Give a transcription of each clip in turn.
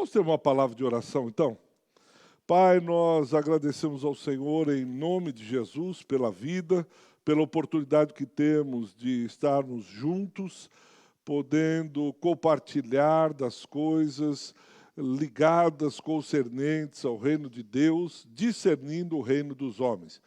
Vamos ter uma palavra de oração, então? Pai, nós agradecemos ao Senhor em nome de Jesus pela vida, pela oportunidade que temos de estarmos juntos, podendo compartilhar das coisas ligadas, concernentes ao reino de Deus, discernindo o reino dos homens.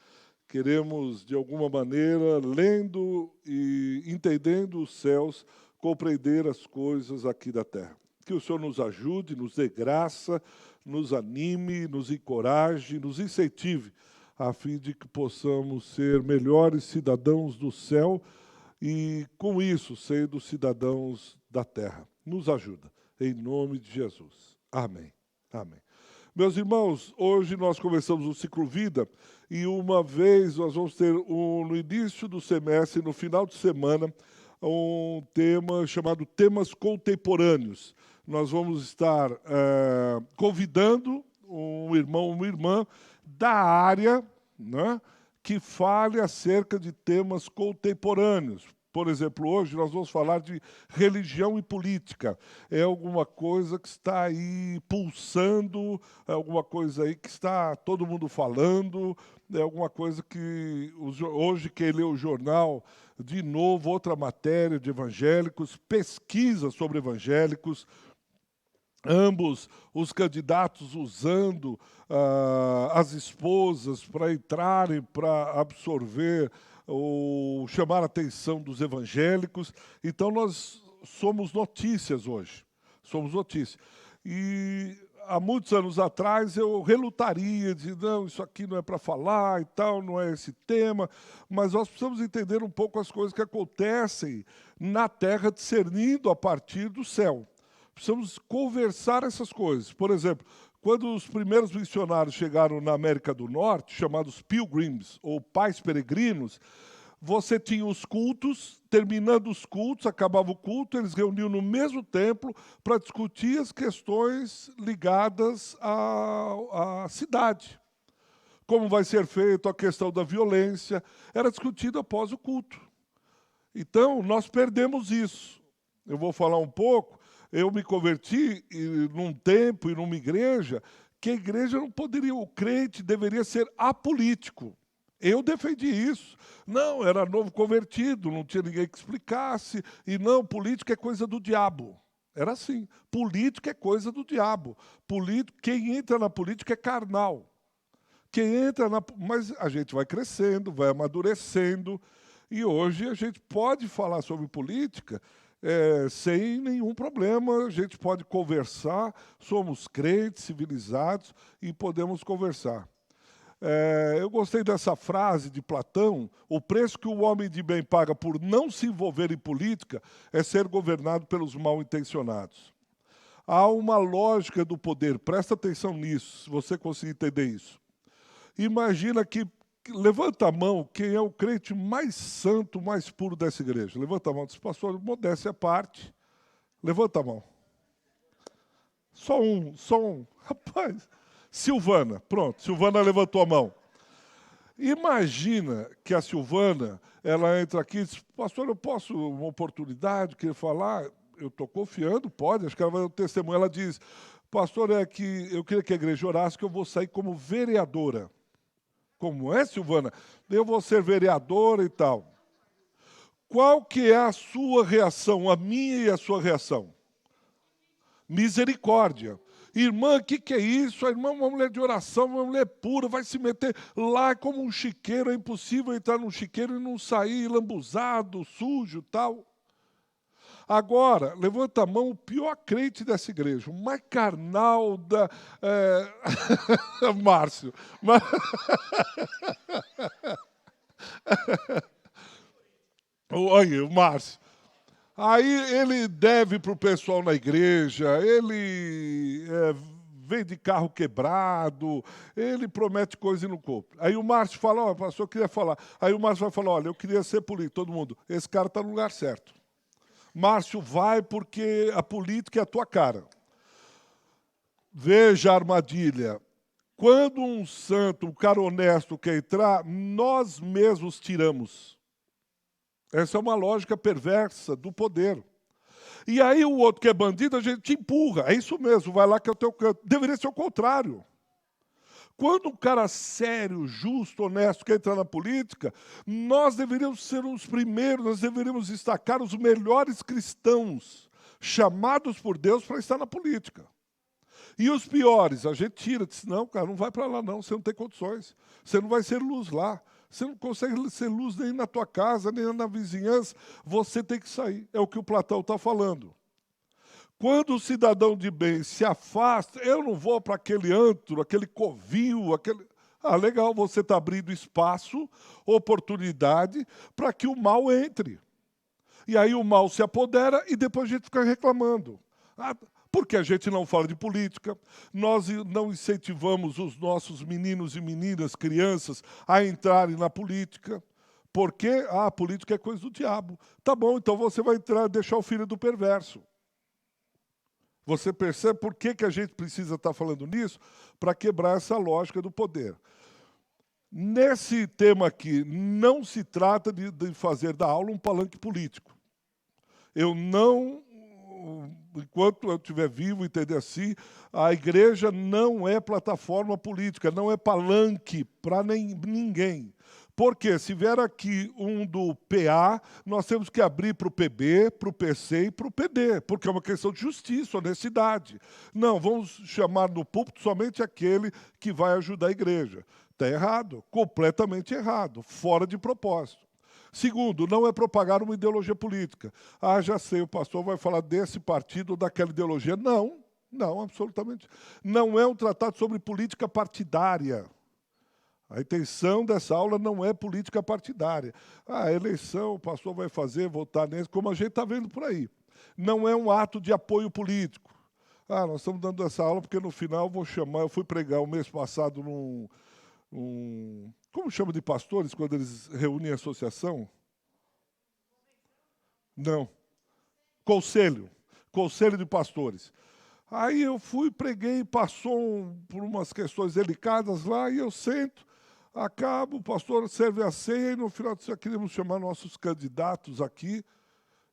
Queremos, de alguma maneira, lendo e entendendo os céus, compreender as coisas aqui da terra. Que o Senhor nos ajude, nos dê graça, nos anime, nos encoraje, nos incentive, a fim de que possamos ser melhores cidadãos do céu e, com isso, sendo cidadãos da terra. Nos ajuda, em nome de Jesus. Amém. Amém. Meus irmãos, hoje nós começamos o ciclo Vida e uma vez nós vamos ter no início do semestre, no final de semana, um tema chamado Temas Contemporâneos. Nós vamos estar convidando um irmão, uma irmã da área, né, que fale acerca de temas contemporâneos. Por exemplo, hoje nós vamos falar de religião e política. É alguma coisa que está aí pulsando, é alguma coisa aí que está todo mundo falando, é alguma coisa que hoje quem lê o jornal, de novo, outra matéria de evangélicos, pesquisa sobre evangélicos, ambos os candidatos usando as esposas para entrarem, para absorver ou chamar a atenção dos evangélicos. Então, nós somos notícias hoje. Somos notícias. E há muitos anos atrás eu relutaria, de não, isso aqui não é para falar e tal, não é esse tema, mas nós precisamos entender um pouco as coisas que acontecem na terra, discernindo a partir do céu. Precisamos conversar essas coisas. Por exemplo, quando os primeiros missionários chegaram na América do Norte, chamados Pilgrims, ou pais peregrinos, você tinha os cultos, terminando os cultos, acabava o culto, eles reuniam no mesmo templo para discutir as questões ligadas à cidade. Como vai ser feito a questão da violência, era discutido após o culto. Então, nós perdemos isso. Eu vou falar um pouco. Eu me converti num tempo e numa igreja que a igreja não poderia, o crente deveria ser apolítico. Eu defendi isso. Não, era novo convertido, não tinha ninguém que explicasse. E não, política é coisa do diabo. Era assim, política é coisa do diabo. Quem entra na política é carnal. Mas a gente vai crescendo, vai amadurecendo. E hoje a gente pode falar sobre política sem nenhum problema, a gente pode conversar, somos crentes, civilizados e podemos conversar. Eu gostei dessa frase de Platão: o preço que o homem de bem paga por não se envolver em política é ser governado pelos mal-intencionados. Há uma lógica do poder, presta atenção nisso, se você conseguir entender isso. Imagina que levanta a mão quem é o crente mais santo, mais puro dessa igreja. Levanta a mão, diz, pastor, modéstia à parte. Levanta a mão. Só um. Rapaz, Silvana, pronto, Silvana levantou a mão. Imagina que a Silvana, ela entra aqui e diz, pastor, eu posso, uma oportunidade, querer falar? Eu estou confiando, pode, acho que ela vai dar um testemunho. Ela diz, pastor, é que eu queria que a igreja orasse, que eu vou sair como vereadora. Como é, Silvana? Eu vou ser vereadora e tal. Qual que é a sua reação, a minha e a sua reação? Misericórdia. Irmã, o que é isso? A irmã é uma mulher de oração, uma mulher pura, vai se meter lá como um chiqueiro, é impossível entrar num chiqueiro e não sair lambuzado, sujo e tal. Agora, levanta a mão o pior crente dessa igreja, o mais carnal da... Márcio. Olha, o Márcio. Aí ele deve para o pessoal na igreja, ele vem de carro quebrado, ele promete coisa e não cumpre. Aí o Márcio fala, ó, pastor, eu queria falar. Aí o Márcio vai falar, olha, eu queria ser político, todo mundo. Esse cara está no lugar certo. Márcio, vai porque a política é a tua cara. Veja a armadilha. Quando um santo, um cara honesto quer entrar, nós mesmos tiramos. Essa é uma lógica perversa do poder. E aí o outro que é bandido, a gente te empurra. É isso mesmo, vai lá que é o teu canto. Deveria ser o contrário. Quando um cara sério, justo, honesto quer entrar na política, nós deveríamos ser os primeiros, nós deveríamos destacar os melhores cristãos chamados por Deus para estar na política. E os piores, a gente tira, diz, não, cara, não vai para lá não, você não tem condições, você não vai ser luz lá, você não consegue ser luz nem na tua casa, nem na vizinhança, você tem que sair. É o que o Platão está falando. Quando o cidadão de bem se afasta, eu não vou para aquele antro, aquele covil, aquele... Ah, legal, você está abrindo espaço, oportunidade para que o mal entre. E aí o mal se apodera e depois a gente fica reclamando. Ah, porque a gente não fala de política, nós não incentivamos os nossos meninos e meninas, crianças, a entrarem na política. Porque a política é coisa do diabo. Tá bom, então você vai entrar, deixar o filho do perverso. Você percebe por que a gente precisa estar falando nisso? Para quebrar essa lógica do poder. Nesse tema aqui, não se trata de fazer da aula um palanque político. Eu não, enquanto eu estiver vivo, entender assim, a igreja não é plataforma política, não é palanque para ninguém. Porque se vier aqui um do PA, nós temos que abrir para o PB, para o PC e para o PD, porque é uma questão de justiça, honestidade. Não, vamos chamar no púlpito somente aquele que vai ajudar a igreja. Está errado, completamente errado, fora de propósito. Segundo, não é propagar uma ideologia política. Ah, já sei, o pastor vai falar desse partido ou daquela ideologia. Não, não, absolutamente. Não é um tratado sobre política partidária. A intenção dessa aula não é política partidária. Ah, a eleição, o pastor vai fazer, votar nesse, como a gente está vendo por aí. Não é um ato de apoio político. Ah, nós estamos dando essa aula porque no final vou chamar, eu fui pregar o mês passado como chama de pastores quando eles reúnem associação? Não. Conselho. Conselho de pastores. Aí eu fui, preguei, passou por umas questões delicadas lá, e eu sento, acabo, o pastor serve a ceia, e no final disse, queríamos chamar nossos candidatos aqui.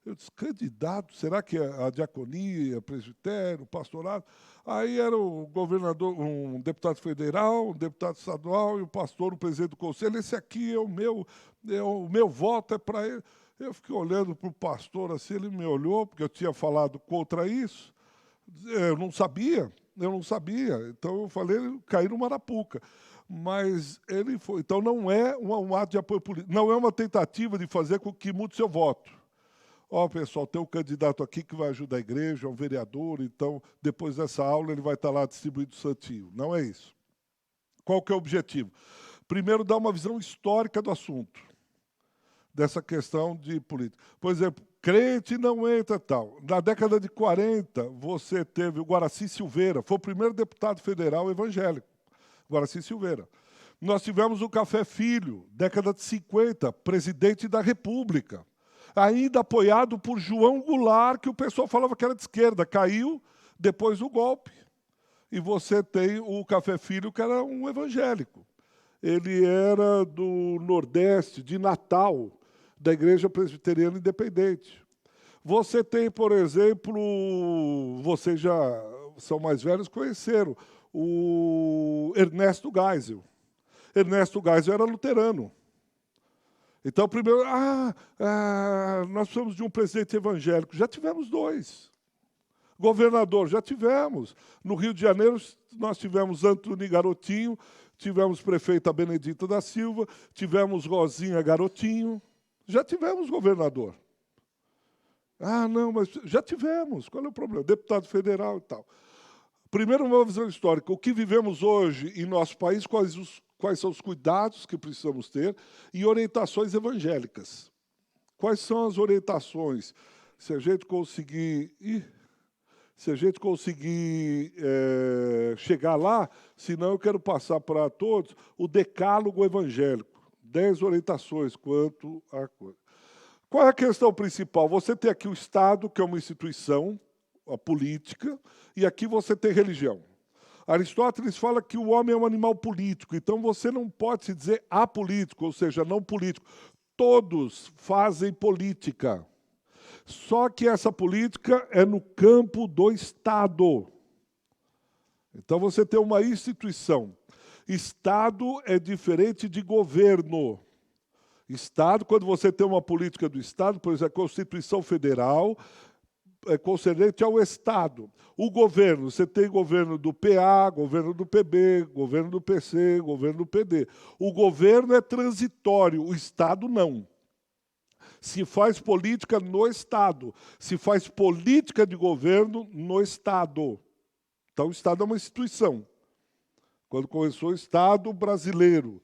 Eu disse, candidato? Será que é a diaconia, presbitério, pastorado? Aí era o governador, um deputado federal, um deputado estadual e o pastor, o presidente do conselho. Esse aqui é o meu voto é para ele. Eu fiquei olhando para o pastor assim, ele me olhou, porque eu tinha falado contra isso. Eu não sabia. Então eu falei, caí no Marapuca. Mas ele foi. Então não é um ato de apoio político, não é uma tentativa de fazer com que mude seu voto. Ó, pessoal, tem um candidato aqui que vai ajudar a igreja, é um vereador, então, depois dessa aula, ele vai estar lá distribuindo santinho. Não é isso. Qual que é o objetivo? Primeiro, dar uma visão histórica do assunto, dessa questão de política. Por exemplo, crente não entra tal. Na década de 40, você teve o Guaraci Silveira, foi o primeiro deputado federal evangélico, Guaraci Silveira. Nós tivemos o Café Filho, década de 50, presidente da República, ainda apoiado por João Goulart, que o pessoal falava que era de esquerda, caiu depois do golpe. E você tem o Café Filho, que era um evangélico. Ele era do Nordeste, de Natal, da Igreja Presbiteriana Independente. Você tem, por exemplo, vocês já são mais velhos, conheceram, o Ernesto Geisel. Ernesto Geisel era luterano. Então, primeiro, nós precisamos de um presidente evangélico. Já tivemos dois. Governador, já tivemos. No Rio de Janeiro, nós tivemos Antônio Garotinho, tivemos prefeita Benedita da Silva, tivemos Rosinha Garotinho. Já tivemos governador. Ah, não, mas já tivemos. Qual é o problema? Deputado federal e tal. Primeiro, uma visão histórica. O que vivemos hoje em nosso país, quais são os cuidados que precisamos ter e orientações evangélicas. Quais são as orientações? Se a gente conseguir chegar lá, senão eu quero passar para todos o decálogo evangélico. 10 orientações quanto à coisa. Qual é a questão principal? Você tem aqui o Estado, que é uma instituição, a política, e aqui você tem religião. Aristóteles fala que o homem é um animal político, então você não pode se dizer apolítico, ou seja, não político. Todos fazem política. Só que essa política é no campo do Estado. Então você tem uma instituição. Estado é diferente de governo. Estado, quando você tem uma política do Estado, por exemplo, a Constituição Federal é concernente ao Estado. O governo, você tem governo do PA, governo do PB, governo do PC, governo do PD. O governo é transitório, o Estado não. Se faz política no Estado, se faz política de governo no Estado. Então, o Estado é uma instituição. Quando começou o Estado brasileiro,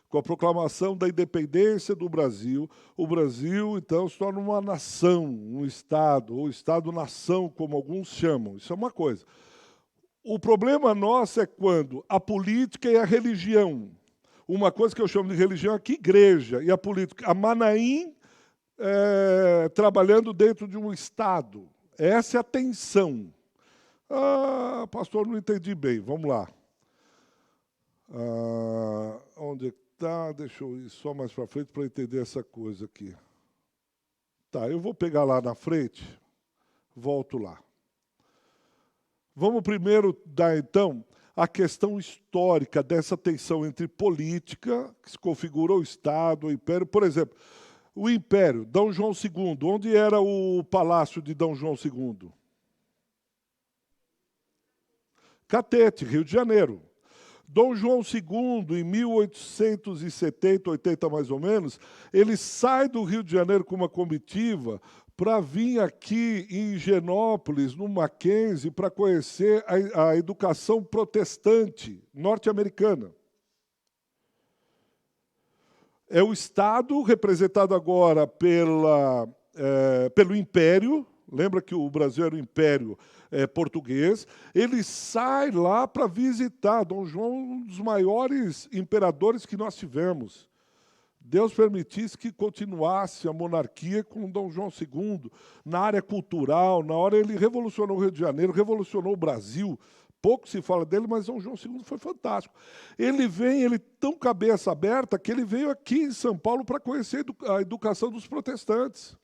com a proclamação da independência do Brasil, o Brasil, então, se torna uma nação, um Estado, ou Estado-nação, como alguns chamam. Isso é uma coisa. O problema nosso é quando a política e a religião. Uma coisa que eu chamo de religião aqui, igreja, e a política. A Manaim trabalhando dentro de um Estado. Essa é a tensão. Ah, pastor, não entendi bem. Vamos lá. Onde está? Deixa eu ir só mais para frente para entender essa coisa aqui. Tá, eu vou pegar lá na frente, volto lá. Vamos primeiro dar, então, a questão histórica dessa tensão entre política, que se configurou o Estado, o Império. Por exemplo, o Império, D. João II, onde era o palácio de D. João II? Catete, Rio de Janeiro. D. João II, em 1870, 80 mais ou menos, ele sai do Rio de Janeiro com uma comitiva para vir aqui em Higienópolis, no Mackenzie, para conhecer a educação protestante norte-americana. É o Estado, representado agora pelo Império. Lembra que o Brasil era o Império português. Ele sai lá para visitar. Dom João, um dos maiores imperadores que nós tivemos. Deus permitisse que continuasse a monarquia com Dom João II. Na área cultural, na hora ele revolucionou o Rio de Janeiro, revolucionou o Brasil. Pouco se fala dele, mas Dom João II foi fantástico. Ele tão cabeça aberta, que ele veio aqui em São Paulo para conhecer a educação dos protestantes.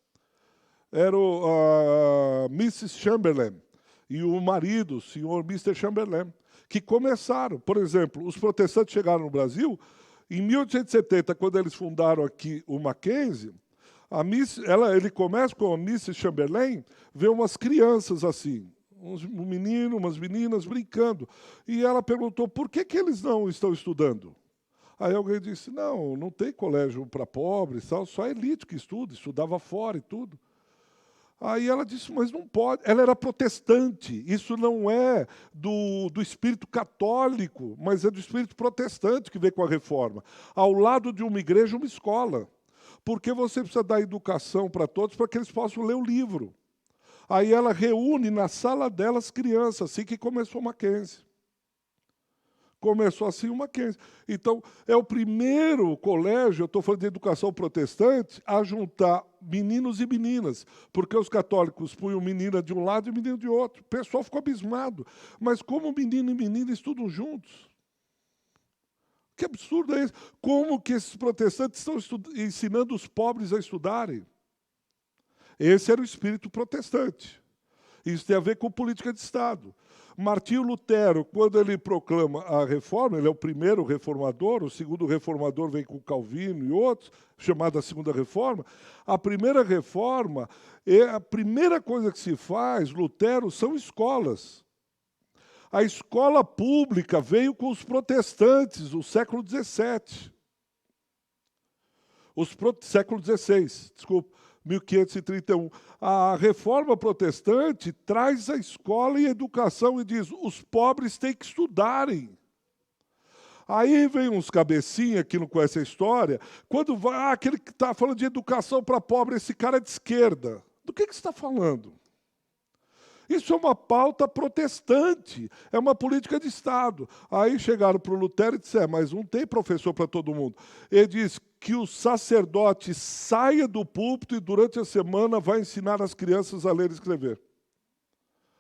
Era a Mrs. Chamberlain e o marido, o senhor Mr. Chamberlain, que começaram. Por exemplo, os protestantes chegaram no Brasil, em 1870, quando eles fundaram aqui o Mackenzie, ele começa com a Mrs. Chamberlain, vê umas crianças assim, um menino, umas meninas brincando. E ela perguntou, por que eles não estão estudando? Aí alguém disse, não tem colégio para pobres, só a elite que estudava fora e tudo. Aí ela disse, mas não pode. Ela era protestante. Isso não é do espírito católico, mas é do espírito protestante que veio com a reforma. Ao lado de uma igreja, uma escola. Porque você precisa dar educação para todos para que eles possam ler o livro. Aí ela reúne na sala dela as crianças, assim que começou o Mackenzie. Começou assim o Mackenzie. Então, é o primeiro colégio, eu estou falando de educação protestante, a juntar meninos e meninas, porque os católicos punham menina de um lado e menino de outro. O pessoal ficou abismado. Mas como menino e menina estudam juntos? Que absurdo é isso? Como que esses protestantes estão ensinando os pobres a estudarem? Esse era o espírito protestante. Isso tem a ver com política de Estado. Martinho Lutero, quando ele proclama a reforma, ele é o primeiro reformador, o segundo reformador vem com Calvino e outros, chamada Segunda Reforma. A primeira reforma, a primeira coisa que se faz, Lutero, são escolas. A escola pública veio com os protestantes, no século XVII. Século XVI, desculpa. 1531. A reforma protestante traz a escola e a educação e diz, os pobres têm que estudarem. Aí vem uns cabecinha que não conhece a história, quando vai, aquele que está falando de educação para pobre, esse cara é de esquerda. Do que você está falando? Isso é uma pauta protestante, é uma política de Estado. Aí chegaram para o Lutero e disseram, mas não tem professor para todo mundo. Ele diz que o sacerdote saia do púlpito e durante a semana vai ensinar as crianças a ler e escrever.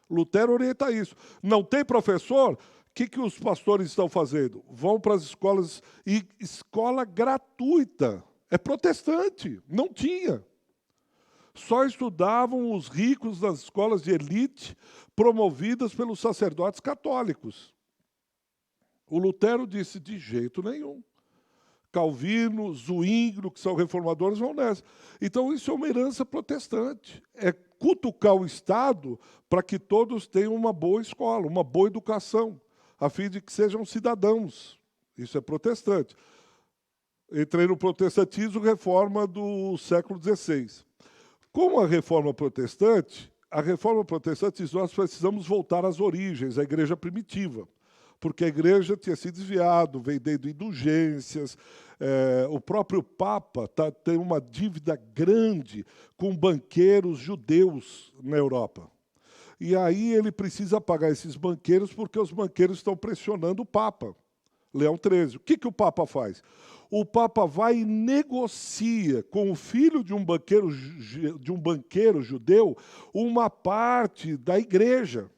Lutero orienta isso. Não tem professor? O que os pastores estão fazendo? Vão para as escolas, e escola gratuita. É protestante, não tinha. Só estudavam os ricos das escolas de elite promovidas pelos sacerdotes católicos. O Lutero disse, de jeito nenhum. Calvino, Zwinglio, que são reformadores, vão nessa. Então, isso é uma herança protestante. É cutucar o Estado para que todos tenham uma boa escola, uma boa educação, a fim de que sejam cidadãos. Isso é protestante. Entrei no protestantismo, reforma do século XVI. Como a reforma protestante diz, nós precisamos voltar às origens, à igreja primitiva, porque a igreja tinha se desviado, vendendo indulgências. O próprio Papa tem uma dívida grande com banqueiros judeus na Europa. E aí ele precisa pagar esses banqueiros porque os banqueiros estão pressionando o Papa, Leão XIII. O que o Papa faz? O Papa vai e negocia com o filho de um banqueiro judeu uma parte da igreja,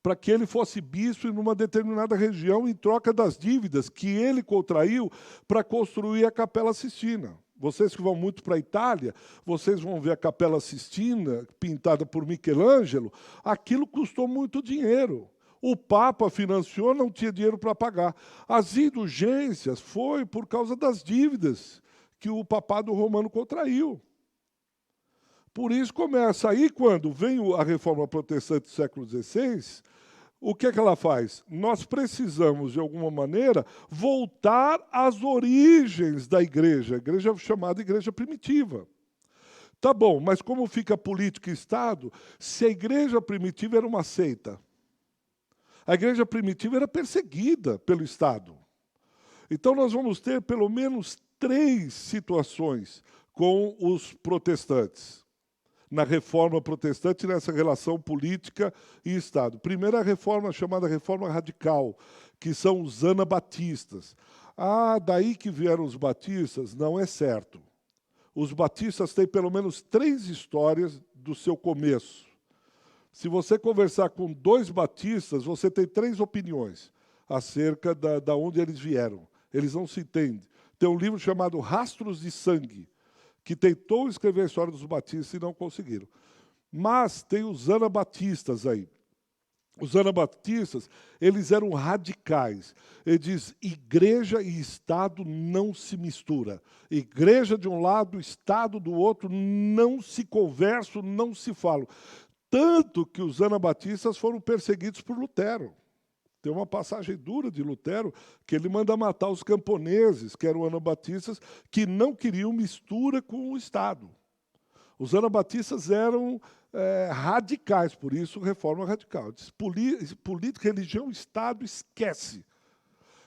para que ele fosse bispo em uma determinada região em troca das dívidas que ele contraiu para construir a Capela Sistina. Vocês que vão muito para a Itália, vocês vão ver a Capela Sistina, pintada por Michelangelo, aquilo custou muito dinheiro. O Papa financiou, não tinha dinheiro para pagar. As indulgências foi por causa das dívidas que o papado romano contraiu. Por isso começa aí, quando vem a reforma protestante do século XVI, o que é que ela faz? Nós precisamos, de alguma maneira, voltar às origens da igreja, a igreja chamada igreja primitiva. Tá bom, mas como fica política e Estado, se a igreja primitiva era uma seita? A igreja primitiva era perseguida pelo Estado. Então nós vamos ter pelo menos 3 situações com os protestantes, na reforma protestante, nessa relação política e Estado. Primeiro, a reforma chamada reforma radical, que são os anabatistas. Daí que vieram os batistas? Não é certo. Os batistas têm pelo menos 3 histórias do seu começo. Se você conversar com 2 batistas, você tem 3 opiniões acerca da onde eles vieram. Eles não se entendem. Tem um livro chamado Rastros de Sangue, que tentou escrever a história dos batistas e não conseguiram. Mas tem os anabatistas aí. Os anabatistas, eles eram radicais. Ele diz, igreja e Estado não se mistura. Igreja de um lado, Estado do outro, não se conversam, não se falam. Tanto que os anabatistas foram perseguidos por Lutero. Tem uma passagem dura de Lutero que ele manda matar os camponeses, que eram anabatistas, que não queriam mistura com o Estado. Os anabatistas eram radicais, por isso reforma radical. Diz, política, religião, Estado, esquece.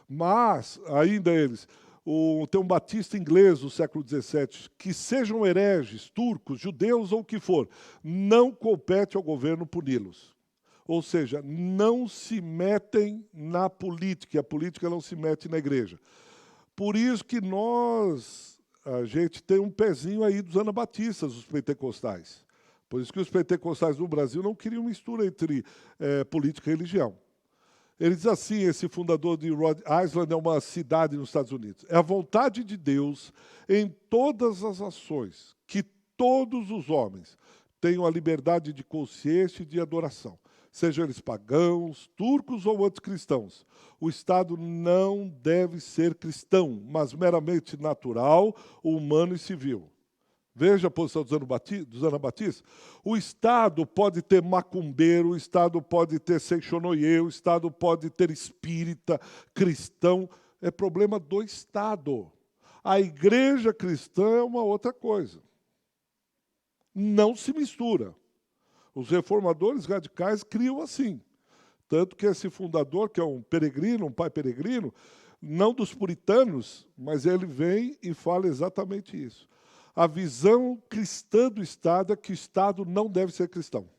Mas, ainda eles, tem um batista inglês do século XVII, que sejam hereges, turcos, judeus ou o que for, não compete ao governo puni-los. Ou seja, não se metem na política, e a política não se mete na igreja. Por isso que a gente tem um pezinho aí dos anabatistas, os pentecostais. Por isso que os pentecostais no Brasil não queriam mistura entre política e religião. Ele diz assim, esse fundador de Rhode Island é uma cidade nos Estados Unidos. É a vontade de Deus em todas as ações, que todos os homens tenham a liberdade de consciência e de adoração. Sejam eles pagãos, turcos ou anticristãos. O Estado não deve ser cristão, mas meramente natural, humano e civil. Veja a posição dos anabatistas. O Estado pode ter macumbeiro, o Estado pode ter seixonoye, o Estado pode ter espírita, cristão. É problema do Estado. A igreja cristã é uma outra coisa. Não se mistura. Os reformadores radicais criam assim. Tanto que esse fundador, que é um peregrino, um pai peregrino, não dos puritanos, mas ele vem e fala exatamente isso. A visão cristã do Estado é que o Estado não deve ser cristão.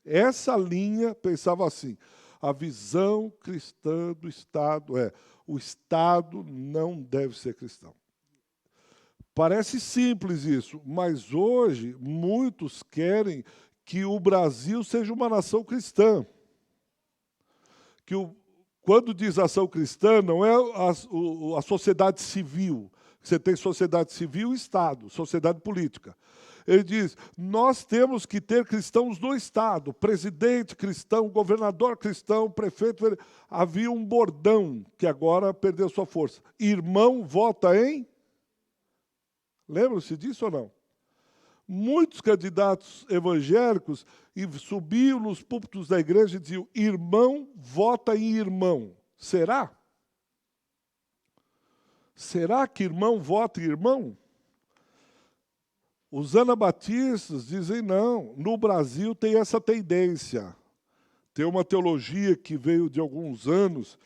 Essa linha pensava assim, a visão cristã do Estado o Estado não deve ser cristão. Parece simples isso, mas hoje muitos querem que o Brasil seja uma nação cristã. Quando diz ação cristã, não é a sociedade civil, Você tem sociedade civil e Estado, sociedade política. Ele diz, nós temos que ter cristãos no Estado, presidente cristão, governador cristão, prefeito. Havia um bordão que agora perdeu sua força. Irmão vota em... Lembram-se disso ou não? Muitos candidatos evangélicos subiam nos púlpitos da igreja e diziam, irmão vota em irmão. Será? Será que irmão vota em irmão? Os anabatistas dizem não. No Brasil tem essa tendência. Tem uma teologia que veio de alguns anos,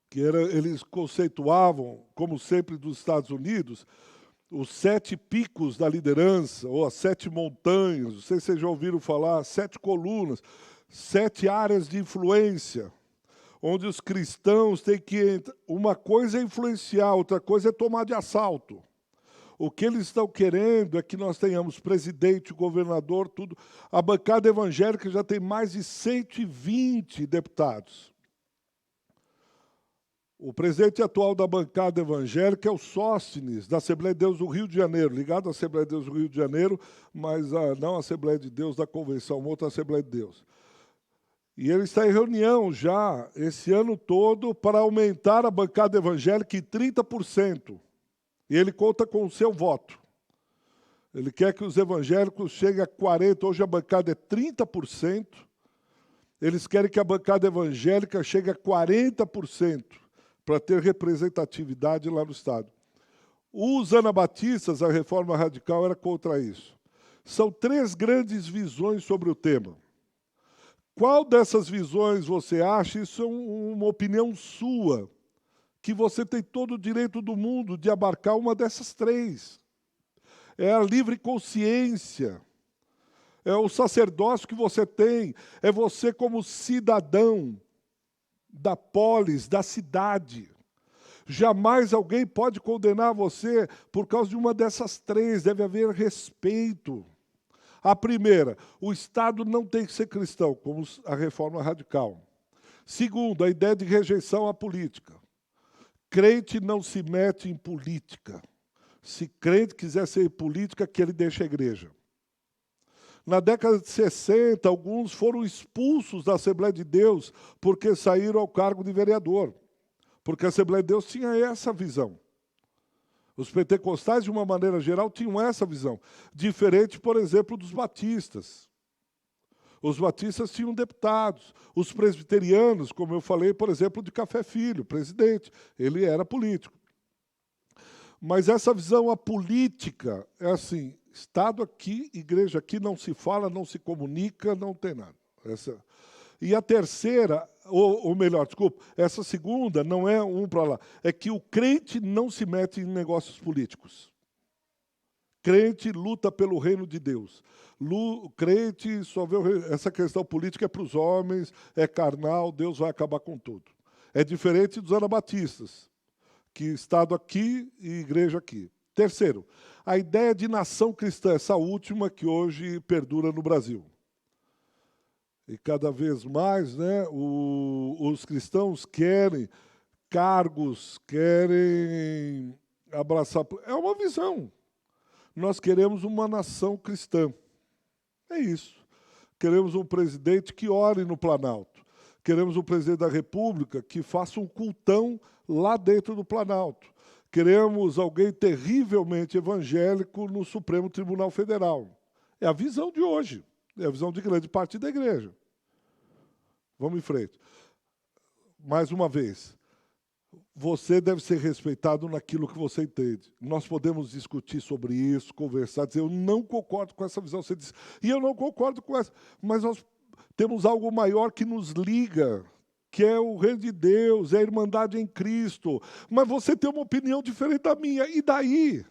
que eles conceituavam, como sempre dos Estados Unidos, os 7 picos da liderança, ou as 7 montanhas, não sei se vocês já ouviram falar, 7 colunas, 7 áreas de influência, onde os cristãos têm que... Uma coisa é influenciar, outra coisa é tomar de assalto. O que eles estão querendo é que nós tenhamos presidente, governador, tudo. A bancada evangélica já tem mais de 120 deputados. O presidente atual da bancada evangélica é o Sóstenes, da Assembleia de Deus do Rio de Janeiro, ligado à Assembleia de Deus do Rio de Janeiro, mas não a Assembleia de Deus da Convenção, uma outra Assembleia de Deus. E ele está em reunião já, esse ano todo, para aumentar a bancada evangélica em 30%. E ele conta com o seu voto. Ele quer que os evangélicos cheguem a 40%, hoje a bancada é 30%. Eles querem que a bancada evangélica chegue a 40%, para ter representatividade lá no Estado. Os anabatistas, a reforma radical, era contra isso. São 3 grandes visões sobre o tema. Qual dessas visões você acha? Isso é uma opinião sua, que você tem todo o direito do mundo de abarcar uma dessas 3. É a livre consciência, é o sacerdócio que você tem, é você como cidadão da polis, da cidade. Jamais alguém pode condenar você por causa de uma dessas 3, deve haver respeito. A primeira, o Estado não tem que ser cristão, como a reforma radical. Segundo, a ideia de rejeição à política. Crente não se mete em política. Se crente quiser ser política, que ele deixe a igreja. Na década de 60, alguns foram expulsos da Assembleia de Deus porque saíram ao cargo de vereador. Porque a Assembleia de Deus tinha essa visão. Os pentecostais, de uma maneira geral, tinham essa visão. Diferente, por exemplo, dos batistas. Os batistas tinham deputados. Os presbiterianos, como eu falei, por exemplo, de Café Filho, presidente, ele era político. Mas essa visão apolítica é assim, Estado aqui, igreja aqui, não se fala, não se comunica, não tem nada. E a terceira, ou melhor, desculpa, essa segunda não é um para lá, é que o crente não se mete em negócios políticos. Crente luta pelo reino de Deus. Crente só vê essa questão política é para os homens, é carnal, Deus vai acabar com tudo. É diferente dos anabatistas, que Estado aqui e igreja aqui. Terceiro, a ideia de nação cristã, essa última que hoje perdura no Brasil. E cada vez mais, né, os cristãos querem cargos, querem abraçar... É uma visão. Nós queremos uma nação cristã. É isso. Queremos um presidente que ore no Planalto. Queremos um presidente da República que faça um cultão lá dentro do Planalto. Queremos alguém terrivelmente evangélico no Supremo Tribunal Federal. É a visão de hoje. É a visão de grande parte da igreja. Vamos em frente. Mais uma vez, você deve ser respeitado naquilo que você entende. Nós podemos discutir sobre isso, conversar, dizer, eu não concordo com essa visão. Você diz, e eu não concordo com essa. Mas nós temos algo maior que nos liga, que é o reino de Deus, é a irmandade em Cristo. Mas você tem uma opinião diferente da minha. E daí?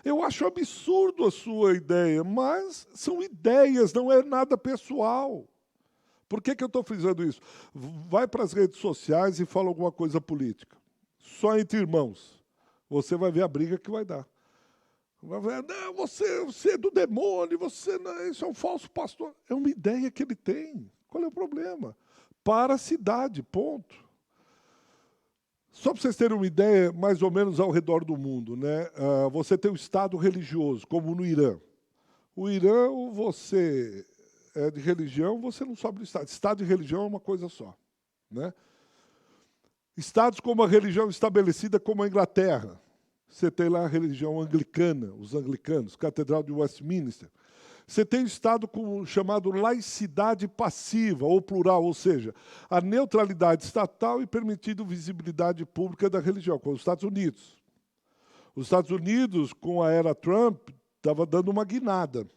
Eu acho absurdo a sua ideia, mas são ideias, não é nada pessoal. Por que eu estou frisando isso? Vai para as redes sociais e fala alguma coisa política. Só entre irmãos. Você vai ver a briga que vai dar. Vai ver, não, você é do demônio, isso é um falso pastor. É uma ideia que ele tem. Qual é o problema? Para a cidade, ponto. Só para vocês terem uma ideia, mais ou menos ao redor do mundo, né? Você tem um Estado religioso, como no Irã. O Irã, ou você é de religião, você não sobe do Estado. Estado e religião é uma coisa só, né? Estados como a religião estabelecida, como a Inglaterra. Você tem lá a religião anglicana, os anglicanos, Catedral de Westminster. Você tem o Estado chamado laicidade passiva, ou plural, ou seja, a neutralidade estatal e permitindo visibilidade pública da religião, como os Estados Unidos. Os Estados Unidos, com a era Trump, estava dando uma guinada.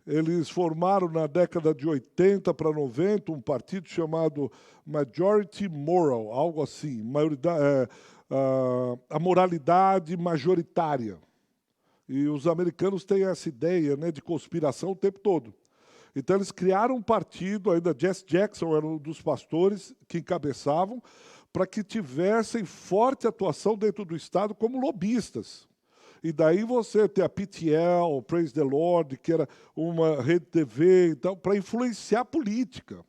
Eles formaram, na década de 80 para 90, um partido chamado Majority Moral, algo assim, a moralidade majoritária. E os americanos têm essa ideia, né, de conspiração o tempo todo. Então, eles criaram um partido, ainda Jesse Jackson era um dos pastores que encabeçavam, para que tivessem forte atuação dentro do Estado como lobistas. E daí você tem a PTL, Praise the Lord, que era uma rede TV, então, para influenciar a política.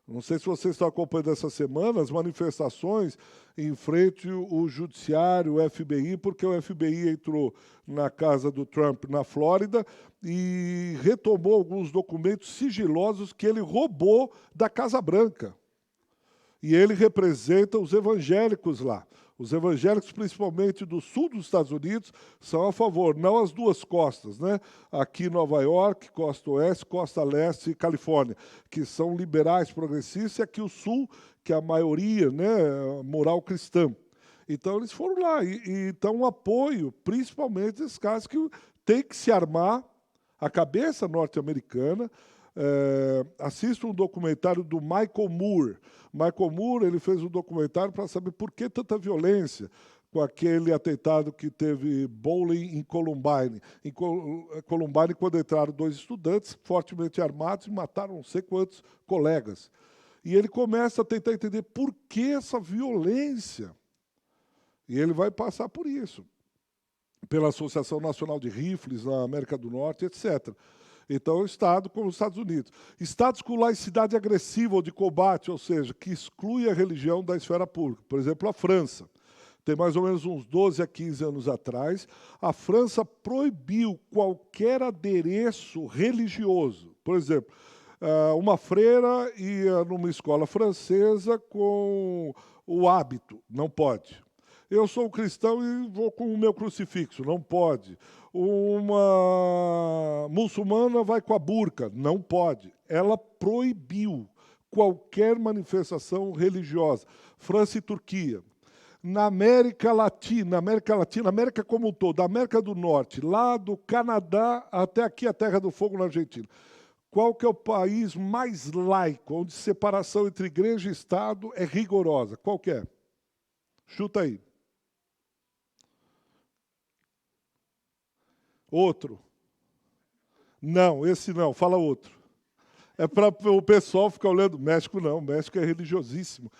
Não sei se vocês estão acompanhando essa semana as manifestações em frente ao judiciário, o FBI, porque o FBI entrou na casa do Trump na Flórida e retomou alguns documentos sigilosos que ele roubou da Casa Branca. E ele representa os evangélicos lá. Os evangélicos, principalmente do sul dos Estados Unidos, são a favor, não as duas costas, né? Aqui Nova York, costa oeste, costa leste e Califórnia, que são liberais progressistas, e aqui o sul, que é a maioria, né, moral cristã. Então, eles foram lá e dão um apoio, principalmente nesses casos que tem que se armar a cabeça norte-americana. Assista um documentário do Michael Moore. Michael Moore, ele fez um documentário para saber por que tanta violência com aquele atentado que teve bowling em Columbine. Em Columbine, quando entraram dois estudantes fortemente armados e mataram não sei quantos colegas. E ele começa a tentar entender por que essa violência. E ele vai passar por isso. Pela Associação Nacional de Rifles na América do Norte, etc. Então, o Estado como os Estados Unidos. Estados com laicidade agressiva ou de combate, ou seja, que exclui a religião da esfera pública. Por exemplo, a França. Tem mais ou menos uns 12 a 15 anos atrás, a França proibiu qualquer adereço religioso. Por exemplo, uma freira ia numa escola francesa com o hábito, não pode. Eu sou um cristão e vou com o meu crucifixo, não pode. Uma muçulmana vai com a burca, não pode. Ela proibiu qualquer manifestação religiosa. França e Turquia. Na América Latina, América como um todo, da América do Norte, lá do Canadá até aqui a Terra do Fogo na Argentina. Qual que é o país mais laico, onde separação entre igreja e Estado é rigorosa? Qual que é? Chuta aí. Outro. Não, esse não, fala outro. É para o pessoal ficar olhando. México não, México é religiosíssimo.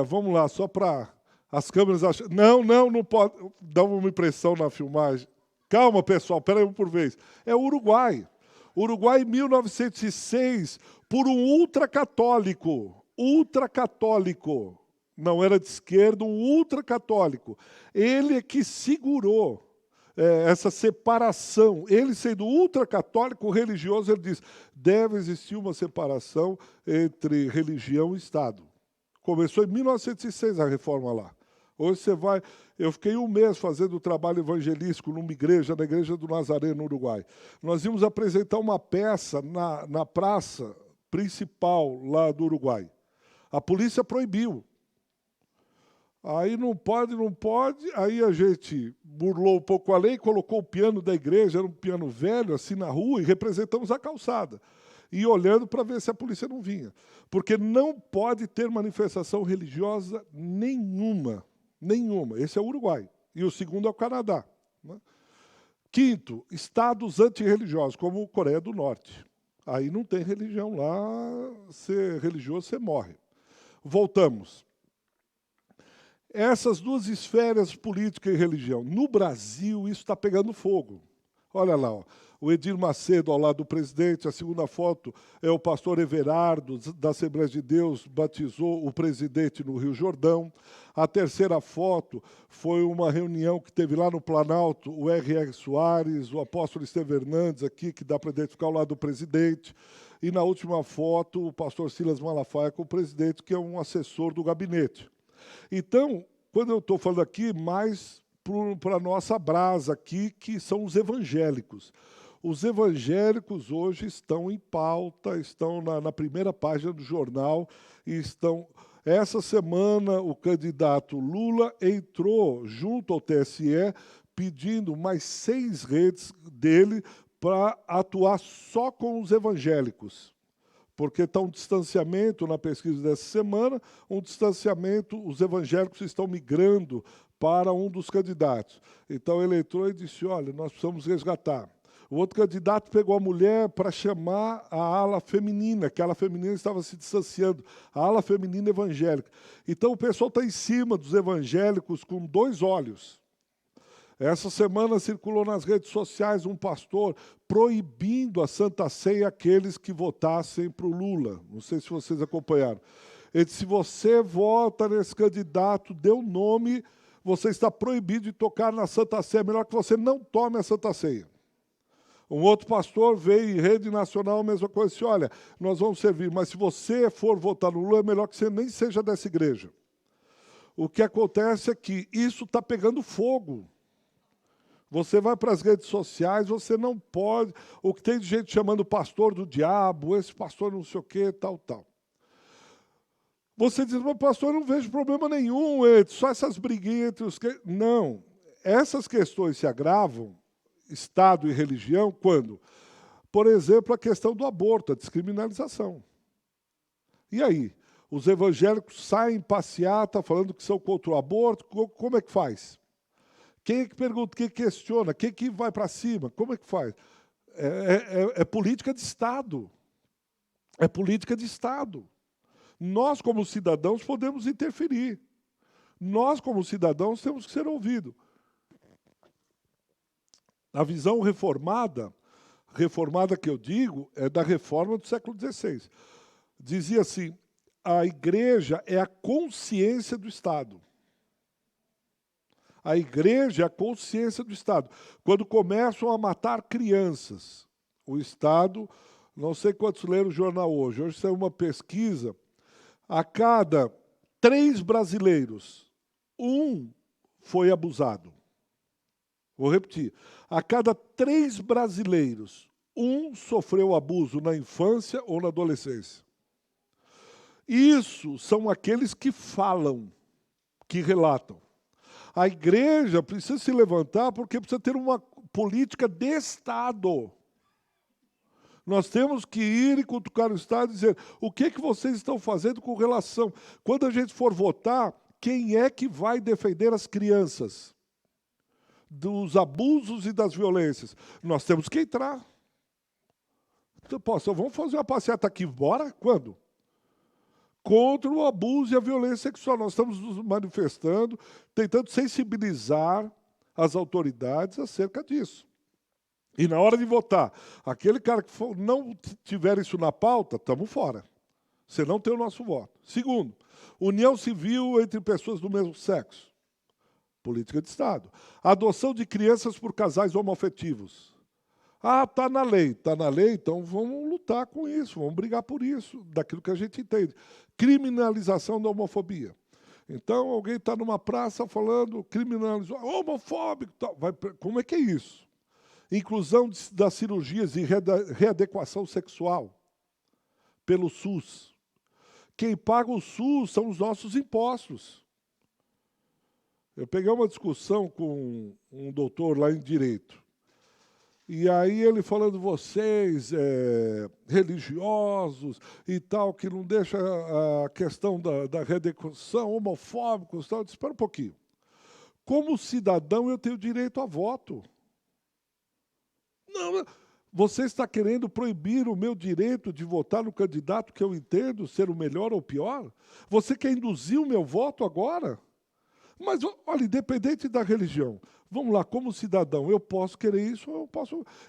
Vamos lá, só para as câmeras acharem. Não pode. Dá uma impressão na filmagem. Calma, pessoal, espera aí um por vez. É o Uruguai. Uruguai, em 1906, por um ultracatólico. Ultracatólico. Não era de esquerda, um ultracatólico. Ele é que segurou essa separação. Ele, sendo ultracatólico religioso, ele diz, deve existir uma separação entre religião e Estado. Começou em 1906 a reforma lá. Hoje você vai... Eu fiquei um mês fazendo trabalho evangelístico numa igreja, na Igreja do Nazaré, no Uruguai. Nós íamos apresentar uma peça na praça principal lá do Uruguai. A polícia proibiu. Aí não pode. Aí a gente burlou um pouco a lei, colocou o piano da igreja, era um piano velho, assim na rua, e representamos a calçada. E olhando para ver se a polícia não vinha. Porque não pode ter manifestação religiosa nenhuma. Nenhuma. Esse é o Uruguai. E o segundo é o Canadá. Né? Quinto, estados antirreligiosos, como a Coreia do Norte. Aí não tem religião lá, ser religioso você morre. Voltamos. Essas duas esferas, política e religião. No Brasil, isso está pegando fogo. Olha lá, ó. o Edir Macedo ao lado do presidente. A segunda foto é o pastor Everardo, da Assembleia de Deus, batizou o presidente no Rio Jordão. A terceira foto foi uma reunião que teve lá no Planalto, o R.R. Soares, o apóstolo Estevão Hernandes aqui, que dá para identificar ao lado do presidente. E na última foto, o pastor Silas Malafaia com o presidente, que é um assessor do gabinete. Então, quando eu estou falando aqui, mais para a nossa brasa aqui, que são os evangélicos. Os evangélicos hoje estão em pauta, estão na primeira página do jornal e estão... Essa semana, o candidato Lula entrou junto ao TSE pedindo mais 6 redes dele para atuar só com os evangélicos. Porque está um distanciamento na pesquisa dessa semana, um distanciamento, os evangélicos estão migrando para um dos candidatos. Então ele entrou e disse, olha, nós precisamos resgatar. O outro candidato pegou a mulher para chamar a ala feminina, que a ala feminina estava se distanciando, a ala feminina evangélica. Então o pessoal está em cima dos evangélicos com 2 olhos. Essa semana circulou nas redes sociais um pastor proibindo a Santa Ceia àqueles que votassem para o Lula. Não sei se vocês acompanharam. Ele disse, se você vota nesse candidato, dê um nome, você está proibido de tocar na Santa Ceia. É melhor que você não tome a Santa Ceia. Um outro pastor veio em rede nacional, a mesma coisa, disse, olha, nós vamos servir, mas se você for votar no Lula, é melhor que você nem seja dessa igreja. O que acontece é que isso está pegando fogo. Você vai para as redes sociais, você não pode... O que tem de gente chamando o pastor do diabo, esse pastor não sei o quê, tal, tal. Você diz, mas pastor, eu não vejo problema nenhum, só essas briguinhas entre os... Não, essas questões se agravam, Estado e religião, quando? Por exemplo, a questão do aborto, a descriminalização. E aí? Os evangélicos saem passeata falando que são contra o aborto, como é que faz? Quem é que pergunta, quem questiona, quem que vai para cima, como é que faz? É política de Estado. É política de Estado. Nós, como cidadãos, podemos interferir. Nós, como cidadãos, temos que ser ouvidos. A visão reformada que eu digo, é da reforma do século XVI. Dizia assim, a igreja é a consciência do Estado. A igreja é a consciência do Estado. Quando começam a matar crianças, o Estado, não sei quantos leram o jornal hoje, hoje saiu uma pesquisa, a cada 3 brasileiros, 1 foi abusado. Vou repetir, a cada 3 brasileiros, 1 sofreu abuso na infância ou na adolescência. Isso são aqueles que falam, que relatam. A igreja precisa se levantar porque precisa ter uma política de Estado. Nós temos que ir e cutucar o Estado e dizer o que vocês estão fazendo com relação... Quando a gente for votar, quem é que vai defender as crianças dos abusos e das violências? Nós temos que entrar. Então, vamos fazer uma passeata aqui, bora? Quando? Contra o abuso e a violência sexual. Nós estamos nos manifestando, tentando sensibilizar as autoridades acerca disso. E na hora de votar, aquele cara que não tiver isso na pauta, estamos fora. Você não tem o nosso voto. Segundo, união civil entre pessoas do mesmo sexo. Política de Estado. Adoção de crianças por casais homoafetivos. Ah, está na lei. Está na lei, então vamos lutar com isso, vamos brigar por isso, daquilo que a gente entende. Criminalização da homofobia. Então, alguém está numa praça falando, criminalizou, homofóbico, tal. Como é que é isso? Inclusão das cirurgias e readequação sexual pelo SUS. Quem paga o SUS são os nossos impostos. Eu peguei uma discussão com um doutor lá em Direito. E aí ele falando, vocês, religiosos e tal, que não deixa a questão da readequação, homofóbicos e tal. Eu disse, espera um pouquinho. Como cidadão, eu tenho direito a voto. Não, você está querendo proibir o meu direito de votar no candidato que eu entendo ser o melhor ou o pior? Você quer induzir o meu voto agora? Mas, olha, independente da religião, vamos lá, como cidadão, eu posso querer isso,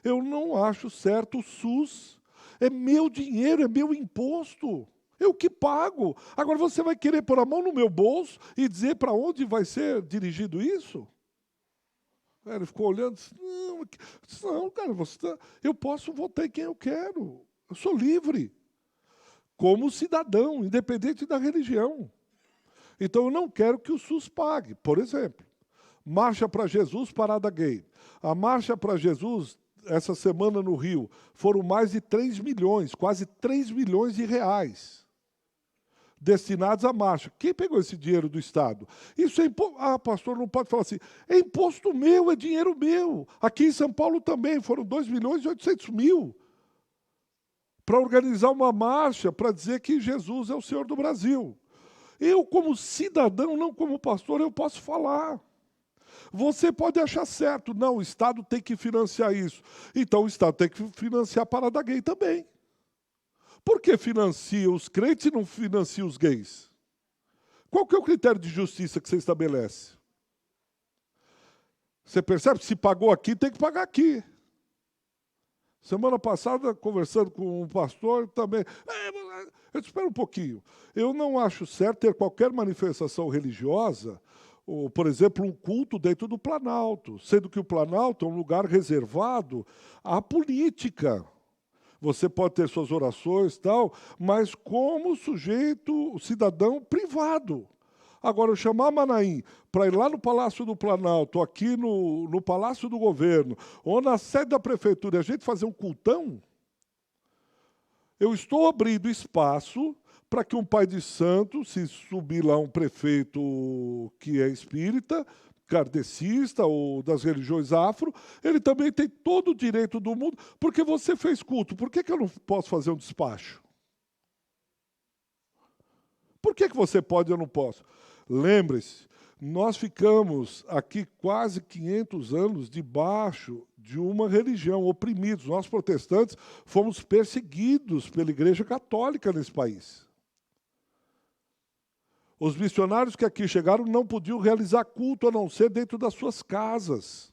eu não acho certo o SUS. É meu dinheiro, é meu imposto. Eu que pago. Agora você vai querer pôr a mão no meu bolso e dizer para onde vai ser dirigido isso? Ele ficou olhando, disse, não, cara, eu posso votar em quem eu quero. Eu sou livre, como cidadão, independente da religião. Então eu não quero que o SUS pague. Por exemplo, Marcha para Jesus, Parada Gay. A Marcha para Jesus, essa semana no Rio, foram mais de 3 milhões, quase 3 milhões de reais destinados à marcha. Quem pegou esse dinheiro do Estado? Isso é imposto. Ah, pastor, não pode falar assim. É imposto meu, é dinheiro meu. Aqui em São Paulo também foram 2 milhões e 800 mil para organizar uma marcha para dizer que Jesus é o Senhor do Brasil. Eu, como cidadão, não como pastor, eu posso falar. Você pode achar certo, não, o Estado tem que financiar isso. Então o Estado tem que financiar a Parada Gay também. Por que financia os crentes e não financia os gays? Qual que é o critério de justiça que você estabelece? Você percebe? Se pagou aqui, tem que pagar aqui. Semana passada, conversando com um pastor, também... Eu te espero um pouquinho. Eu não acho certo ter qualquer manifestação religiosa, ou, por exemplo, um culto dentro do Planalto, sendo que o Planalto é um lugar reservado à política. Você pode ter suas orações e tal, mas como sujeito, cidadão privado. Agora, eu chamar Manaim para ir lá no Palácio do Planalto, aqui no Palácio do Governo, ou na sede da Prefeitura, e a gente fazer um cultão, eu estou abrindo espaço para que um pai de santo, se subir lá um prefeito que é espírita, kardecista ou das religiões afro, ele também tem todo o direito do mundo, porque você fez culto. Por que eu não posso fazer um despacho? Por que você pode e eu não posso? Lembre-se, nós ficamos aqui quase 500 anos debaixo de uma religião, oprimidos. Nós, protestantes, fomos perseguidos pela Igreja Católica nesse país. Os missionários que aqui chegaram não podiam realizar culto a não ser dentro das suas casas.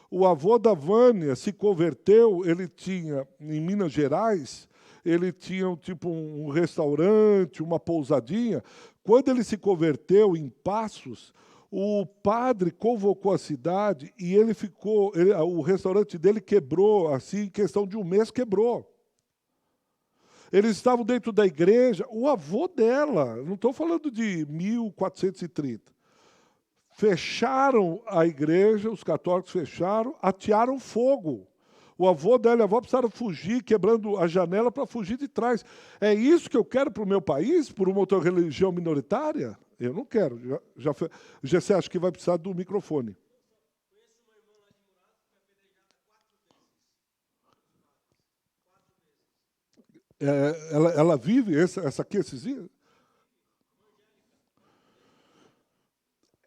O avô da Vânia se converteu, ele tinha, em Minas Gerais, ele tinha tipo um restaurante, uma pousadinha. Quando ele se converteu em Passos, o padre convocou a cidade e ele ficou, o restaurante dele quebrou, assim, em questão de um mês quebrou. Eles estavam dentro da igreja, o avô dela, não estou falando de 1430, fecharam a igreja, os católicos fecharam, atearam fogo. O avô dela e a avó precisaram fugir, quebrando a janela para fugir de trás. É isso que eu quero para o meu país, por uma outra religião minoritária? Eu não quero. Já você acha que vai precisar do microfone. Ela vive, essa aqui, esses dias?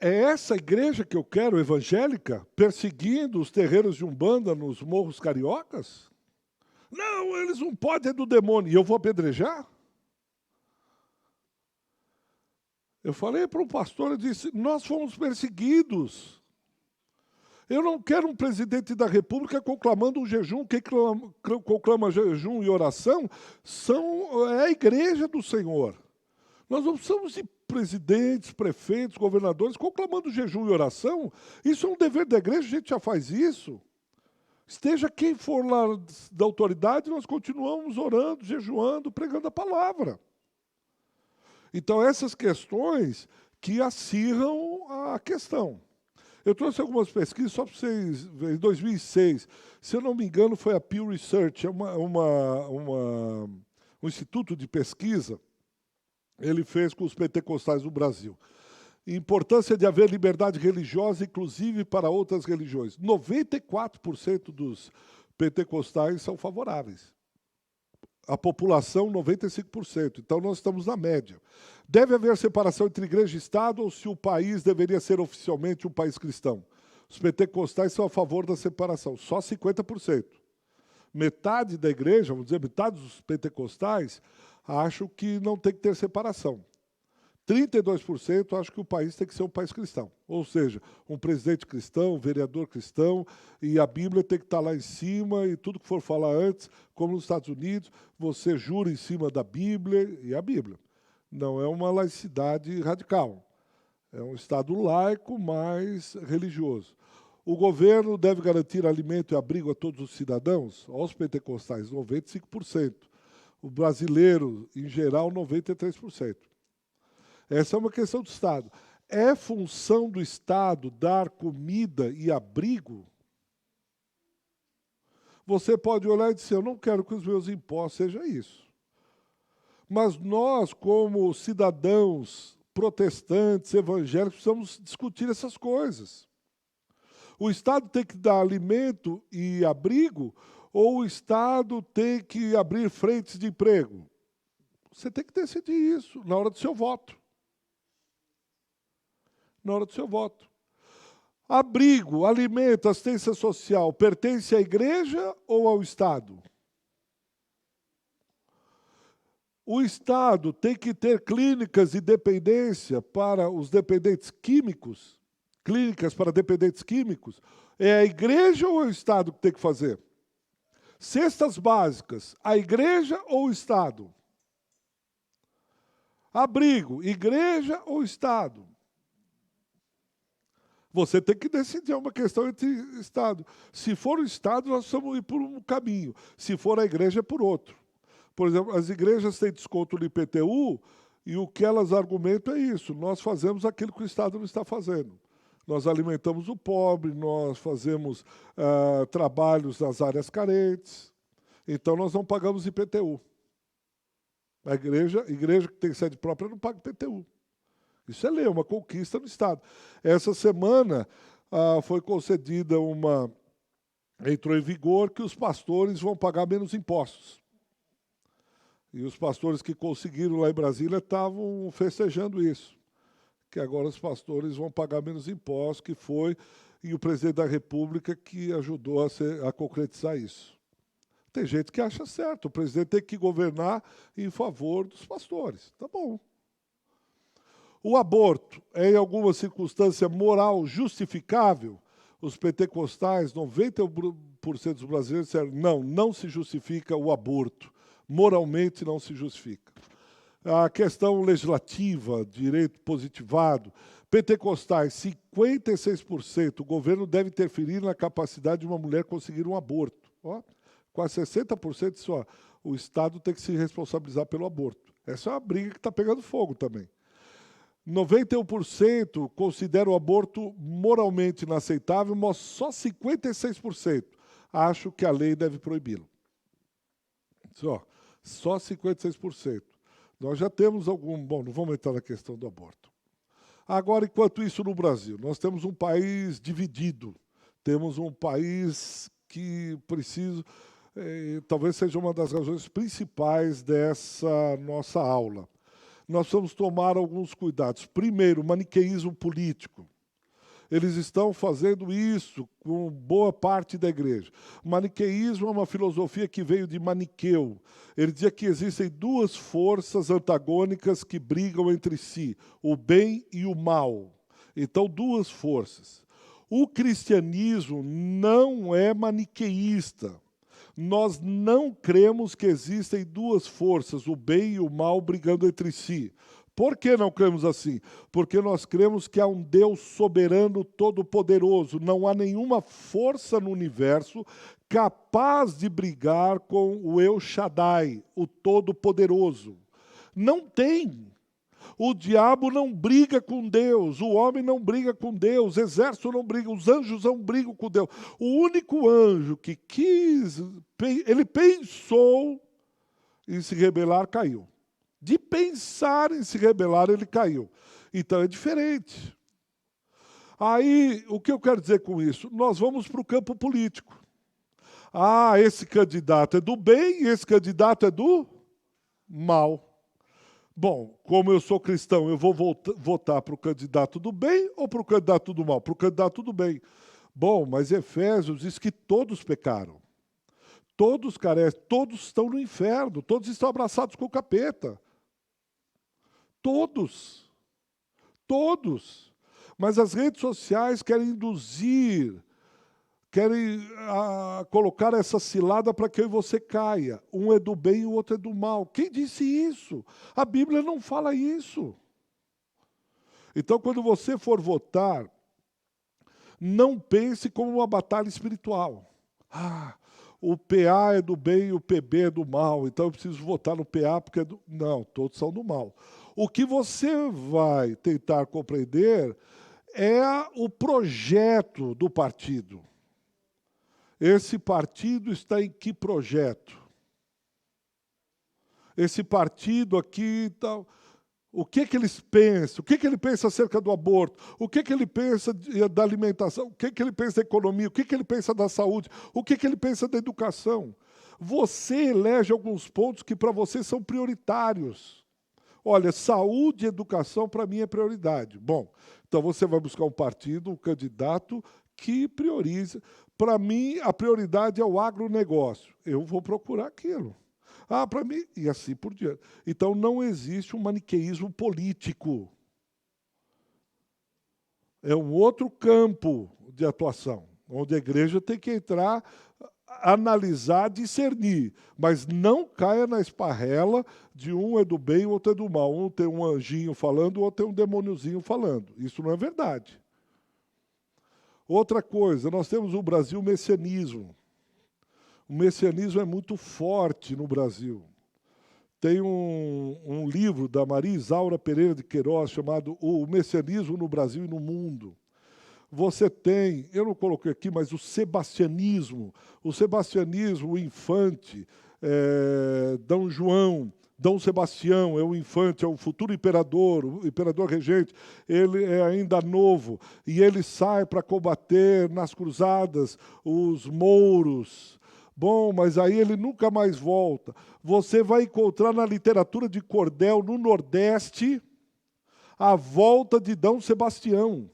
É essa igreja que eu quero, evangélica, perseguindo os terreiros de Umbanda nos morros cariocas? Não, eles não podem, é do demônio. E eu vou apedrejar? Eu falei para o pastor, eu disse, nós fomos perseguidos. Eu não quero um presidente da República conclamando um jejum. Quem conclama jejum e oração é a igreja do Senhor. Nós não precisamos de presidentes, prefeitos, governadores conclamando jejum e oração. Isso é um dever da igreja, a gente já faz isso. Esteja quem for lá da autoridade, nós continuamos orando, jejuando, pregando a palavra. Então, essas questões que acirram a questão. Eu trouxe algumas pesquisas só para vocês verem. Em 2006, se eu não me engano, foi a Pew Research, é um instituto de pesquisa, ele fez com os pentecostais do Brasil. Importância de haver liberdade religiosa, inclusive para outras religiões. 94% dos pentecostais são favoráveis. A população, 95%. Então, nós estamos na média. Deve haver separação entre igreja e Estado ou se o país deveria ser oficialmente um país cristão? Os pentecostais são a favor da separação, só 50%. Metade da igreja, vamos dizer, metade dos pentecostais, acham que não tem que ter separação. 32% acham que o país tem que ser um país cristão. Ou seja, um presidente cristão, um vereador cristão, e a Bíblia tem que estar lá em cima, e tudo que for falar antes, como nos Estados Unidos, você jura em cima da Bíblia, e a Bíblia. Não é uma laicidade radical. É um Estado laico, mas religioso. O governo deve garantir alimento e abrigo a todos os cidadãos? Aos pentecostais, 95%. O brasileiro, em geral, 93%. Essa é uma questão do Estado. É função do Estado dar comida e abrigo? Você pode olhar e dizer, eu não quero que os meus impostos sejam isso. Mas nós, como cidadãos protestantes, evangélicos, precisamos discutir essas coisas. O Estado tem que dar alimento e abrigo, ou o Estado tem que abrir frentes de emprego? Você tem que decidir isso na hora do seu voto. Na hora do seu voto. Abrigo, alimento, assistência social, pertence à igreja ou ao Estado? O Estado tem que ter clínicas de dependência para os dependentes químicos? Clínicas para dependentes químicos? É a igreja ou é o Estado que tem que fazer? Cestas básicas, a igreja ou o Estado? Abrigo, igreja ou Estado? Você tem que decidir, é uma questão entre Estado. Se for o Estado, nós vamos ir por um caminho. Se for a igreja, é por outro. Por exemplo, as igrejas têm desconto no IPTU e o que elas argumentam é isso. Nós fazemos aquilo que o Estado não está fazendo. Nós alimentamos o pobre, nós fazemos trabalhos nas áreas carentes. Então, nós não pagamos IPTU. A igreja que tem sede própria não paga IPTU. Isso é lei, uma conquista do Estado. Essa semana foi concedida entrou em vigor que os pastores vão pagar menos impostos. E os pastores que conseguiram lá em Brasília estavam festejando isso, que agora os pastores vão pagar menos impostos, e o presidente da República que ajudou a concretizar isso. Tem gente que acha certo, o presidente tem que governar em favor dos pastores. Tá bom. O aborto é, em alguma circunstância moral justificável? Os pentecostais, 90% dos brasileiros disseram, não se justifica o aborto. Moralmente não se justifica. A questão legislativa, direito positivado, pentecostais, 56%, o governo deve interferir na capacidade de uma mulher conseguir um aborto. Ó, quase 60% só. O Estado tem que se responsabilizar pelo aborto. Essa é uma briga que está pegando fogo também. 91% considera o aborto moralmente inaceitável, mas só 56% acham que a lei deve proibi-lo. Só 56%. Nós já temos bom, não vamos entrar na questão do aborto. Agora, enquanto isso no Brasil, nós temos um país dividido, temos um país que precisa, talvez seja uma das razões principais dessa nossa aula. Nós precisamos tomar alguns cuidados. Primeiro, o maniqueísmo político. Eles estão fazendo isso com boa parte da igreja. O maniqueísmo é uma filosofia que veio de Maniqueu. Ele dizia que existem duas forças antagônicas que brigam entre si, o bem e o mal. Então, duas forças. O cristianismo não é maniqueísta. Nós não cremos que existem duas forças, o bem e o mal, brigando entre si. Por que não cremos assim? Porque nós cremos que há um Deus soberano, todo-poderoso. Não há nenhuma força no universo capaz de brigar com o El Shaddai, o todo-poderoso. Não tem. O diabo não briga com Deus, o homem não briga com Deus, o exército não briga, os anjos não brigam com Deus. O único anjo que ele pensou em se rebelar, caiu. De pensar em se rebelar, ele caiu. Então é diferente. Aí, o que eu quero dizer com isso? Nós vamos para o campo político. Esse candidato é do bem e esse candidato é do mal. Bom, como eu sou cristão, eu vou votar para o candidato do bem ou para o candidato do mal? Para o candidato do bem. Bom, mas Efésios diz que todos pecaram. Todos carecem, todos estão no inferno, todos estão abraçados com o capeta. Todos. Todos. Mas as redes sociais querem induzir, querem colocar essa cilada para que eu e você caia. Um é do bem e o outro é do mal. Quem disse isso? A Bíblia não fala isso. Então, quando você for votar, não pense como uma batalha espiritual. O PA é do bem e o PB é do mal, então eu preciso votar no PA porque é do... Não, todos são do mal. O que você vai tentar compreender é o projeto do partido. Esse partido está em que projeto? Esse partido aqui... O que eles pensam? O que ele pensa acerca do aborto? O que ele pensa da alimentação? O que ele pensa da economia? O que ele pensa da saúde? O que ele pensa da educação? Você elege alguns pontos que para você são prioritários. Olha, saúde e educação para mim é prioridade. Bom, então você vai buscar um partido, um candidato que prioriza. Para mim, a prioridade é o agronegócio. Eu vou procurar aquilo. Para mim, e assim por diante. Então, não existe um maniqueísmo político. É um outro campo de atuação, onde a igreja tem que entrar, analisar, discernir, mas não caia na esparrela de um é do bem e o outro é do mal. Um tem um anjinho falando, o outro tem um demôniozinho falando. Isso não é verdade. Outra coisa, nós temos no Brasil o messianismo. O messianismo é muito forte no Brasil. Tem um livro da Maria Isaura Pereira de Queiroz chamado O Messianismo no Brasil e no Mundo. Você tem, eu não coloquei aqui, mas o sebastianismo, o infante, Dom João, Dom Sebastião é o infante, é o futuro imperador, o imperador regente, ele é ainda novo, e ele sai para combater nas cruzadas os mouros. Bom, mas aí ele nunca mais volta. Você vai encontrar na literatura de cordel, no Nordeste, a volta de Dom Sebastião.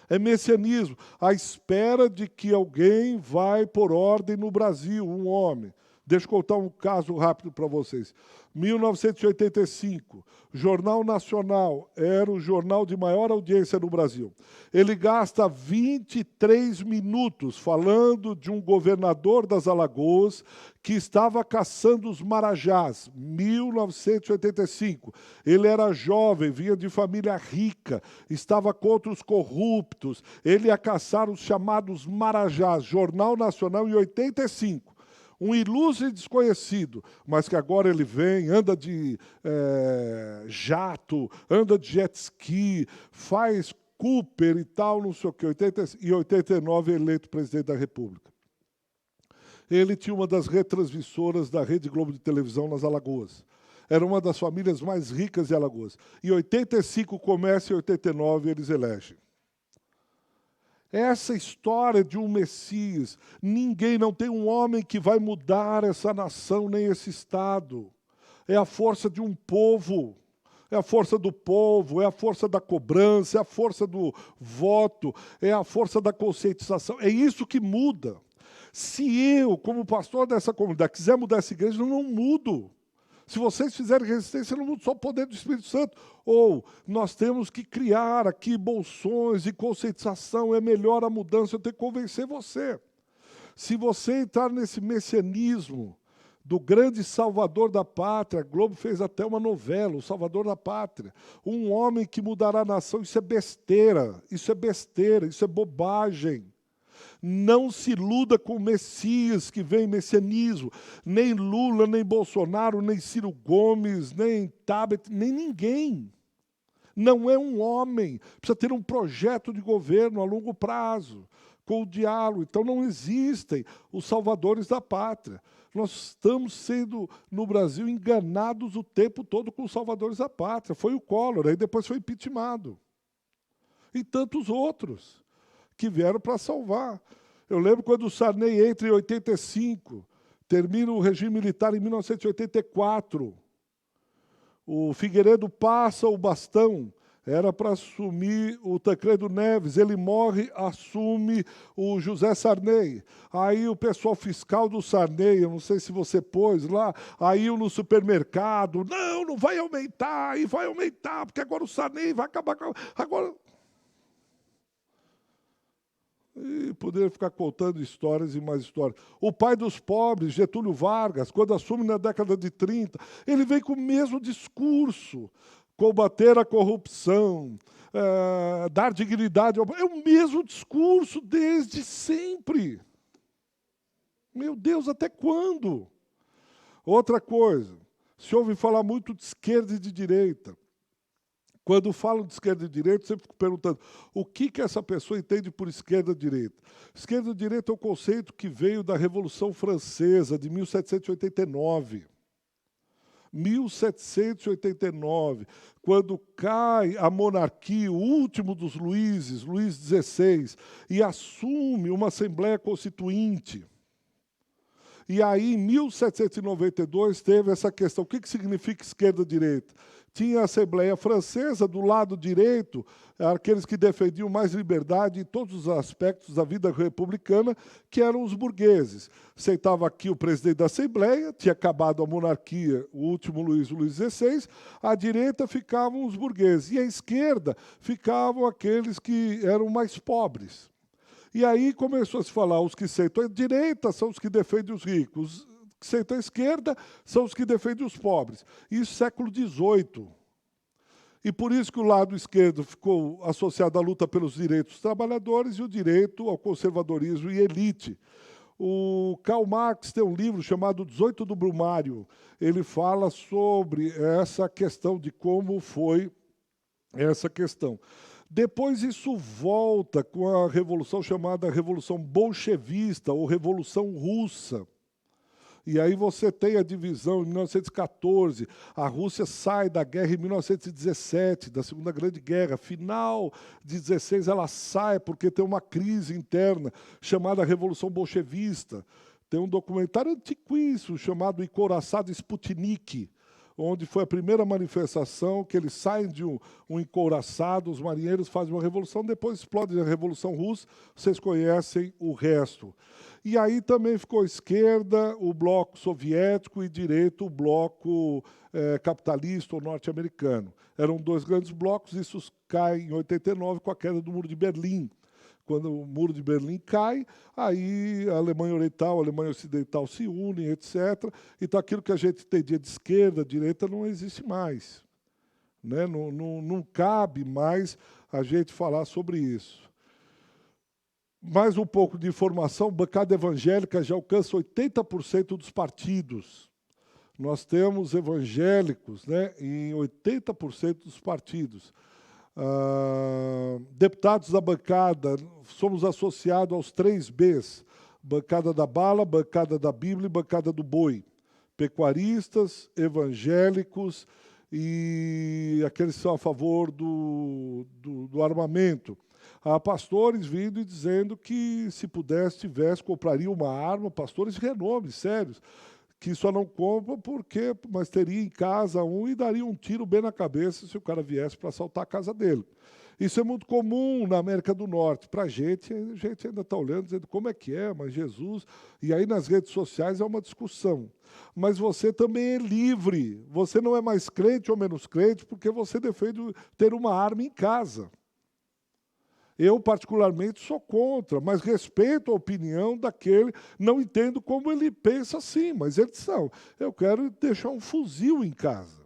É messianismo, à espera de que alguém vai por ordem no Brasil, um homem. Deixa eu contar um caso rápido para vocês. 1985, Jornal Nacional era o jornal de maior audiência no Brasil. Ele gasta 23 minutos falando de um governador das Alagoas que estava caçando os marajás. 1985. Ele era jovem, vinha de família rica, estava contra os corruptos. Ele ia caçar os chamados marajás. Jornal Nacional em 85. Um ilustre desconhecido, mas que agora ele vem, anda de jato, anda de jet ski, faz Cooper e tal, não sei o quê. Em 89, eleito presidente da República. Ele tinha uma das retransmissoras da Rede Globo de televisão nas Alagoas. Era uma das famílias mais ricas de Alagoas. Em 85 começa, em 89 eles elegem. Essa história de um Messias, não tem um homem que vai mudar essa nação, nem esse Estado. É a força de um povo, é a força do povo, é a força da cobrança, é a força do voto, é a força da conscientização. É isso que muda. Se eu, como pastor dessa comunidade, quiser mudar essa igreja, eu não mudo. Se vocês fizerem resistência, eu não mudo, só o poder do Espírito Santo. Ou nós temos que criar aqui bolsões e conscientização, é melhor a mudança, eu tenho que convencer você. Se você entrar nesse messianismo do grande salvador da pátria, a Globo fez até uma novela, o Salvador da Pátria, um homem que mudará a nação, isso é besteira, isso é bobagem. Não se iluda com o Messias que vem, messianismo. Nem Lula, nem Bolsonaro, nem Ciro Gomes, nem Tabet, nem ninguém. Não é um homem. Precisa ter um projeto de governo a longo prazo, com o diálogo. Então não existem os salvadores da pátria. Nós estamos sendo, no Brasil, enganados o tempo todo com os salvadores da pátria. Foi o Collor, aí depois foi impeachmentado. E tantos outros que vieram para salvar. Eu lembro quando o Sarney entra em 85, termina o regime militar em 1984. O Figueiredo passa o bastão Era para assumir o Tancredo Neves, ele morre, assume o José Sarney. Aí o pessoal fiscal do Sarney, eu não sei se você pôs lá, aí no supermercado, não vai aumentar, e vai aumentar, porque agora o Sarney vai acabar com... Agora... E poderia ficar contando histórias e mais histórias. O pai dos pobres, Getúlio Vargas, quando assume na década de 30, ele vem com o mesmo discurso. Combater a corrupção, dar dignidade ao... É o mesmo discurso desde sempre. Meu Deus, até quando? Outra coisa, se ouve falar muito de esquerda e de direita. Quando falam de esquerda e direita, eu sempre fico perguntando o que essa pessoa entende por esquerda e direita. Esquerda e direita é um conceito que veio da Revolução Francesa, de 1789. 1789, quando cai a monarquia, o último dos Luíses, Luís XVI, e assume uma Assembleia Constituinte. E aí, em 1792, teve essa questão. O que significa esquerda-direita? Tinha a Assembleia Francesa, do lado direito, aqueles que defendiam mais liberdade em todos os aspectos da vida republicana, que eram os burgueses. Sentava aqui o presidente da Assembleia, tinha acabado a monarquia, o último Luís XVI, à direita ficavam os burgueses, e à esquerda ficavam aqueles que eram mais pobres. E aí começou a se falar, os que sentam à direita são os que defendem os ricos, os que sentam à esquerda são os que defendem os pobres. Isso século XVIII. E por isso que o lado esquerdo ficou associado à luta pelos direitos dos trabalhadores e o direito ao conservadorismo e elite. O Karl Marx tem um livro chamado 18 do Brumário. Ele fala sobre essa questão de como foi essa questão. Depois isso volta com a revolução chamada Revolução Bolchevista ou Revolução Russa. E aí você tem a divisão em 1914, a Rússia sai da guerra em 1917, da Segunda Grande Guerra. Final de 16 ela sai porque tem uma crise interna chamada Revolução Bolchevista. Tem um documentário antiquíssimo chamado Encouraçado Sputnik, onde foi a primeira manifestação que eles saem de um encouraçado, os marinheiros fazem uma revolução, depois explode a Revolução Russa, vocês conhecem o resto. E aí também ficou esquerda o bloco soviético e direita o bloco capitalista ou norte-americano. Eram dois grandes blocos, isso cai em 89 com a queda do Muro de Berlim. Quando o Muro de Berlim cai, aí a Alemanha Oriental, a Alemanha Ocidental se unem, etc. Então, aquilo que a gente entendia de esquerda, direita, não existe mais. Né? Não cabe mais a gente falar sobre isso. Mais um pouco de informação, a bancada evangélica já alcança 80% dos partidos. Nós temos evangélicos, né, em 80% dos partidos. Deputados da bancada, somos associados aos 3 Bs, bancada da bala, bancada da Bíblia e bancada do boi. Pecuaristas, evangélicos e aqueles que são a favor do armamento. Há pastores vindo e dizendo que, se pudesse, tivesse, compraria uma arma, pastores de renome, sérios, que só não compram mas teria em casa um e daria um tiro bem na cabeça se o cara viesse para assaltar a casa dele. Isso é muito comum na América do Norte. Para a gente ainda está olhando, dizendo como é que é, mas Jesus... E aí nas redes sociais é uma discussão. Mas você também é livre. Você não é mais crente ou menos crente porque você defende ter uma arma em casa. Eu, particularmente, sou contra, mas respeito a opinião daquele, não entendo como ele pensa assim, mas eles são. Eu quero deixar um fuzil em casa.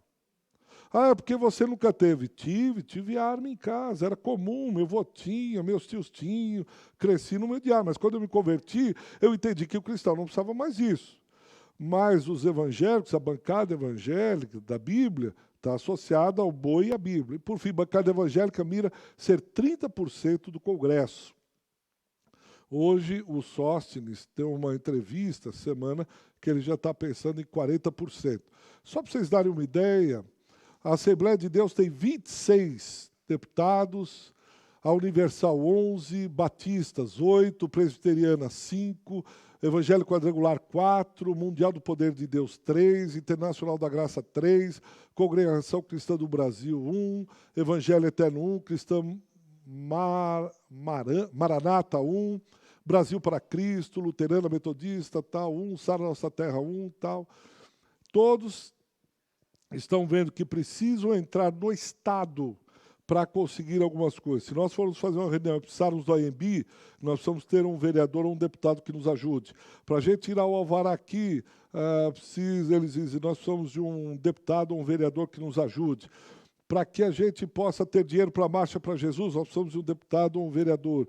Ah, é porque você nunca teve? Tive arma em casa, era comum, meu avô tinha, meus tios tinham, cresci no meio de arma. Mas quando eu me converti, eu entendi que o cristão não precisava mais disso. Mas os evangélicos, a bancada evangélica da Bíblia, está associada ao boi e à Bíblia. E, por fim, a bancada evangélica mira ser 30% do Congresso. Hoje, o Sóstenes tem uma entrevista, semana, que ele já está pensando em 40%. Só para vocês darem uma ideia, a Assembleia de Deus tem 26 deputados, a Universal 11, Batistas 8, Presbiteriana 5, Evangelho Quadrangular 4, Mundial do Poder de Deus 3, Internacional da Graça 3, Congregação Cristã do Brasil 1, Evangelho Eterno 1, Cristã Maranata 1, Brasil para Cristo, Luterana Metodista, tal, 1, Sara Nossa Terra 1, tal. Todos estão vendo que precisam entrar no Estado para conseguir algumas coisas. Se nós formos fazer uma reunião e precisarmos do AMB, nós precisamos ter um vereador ou um deputado que nos ajude. Para a gente tirar o alvará aqui, eles dizem, nós precisamos de um deputado ou um vereador que nos ajude. Para que a gente possa ter dinheiro para a Marcha para Jesus, nós precisamos de um deputado ou um vereador.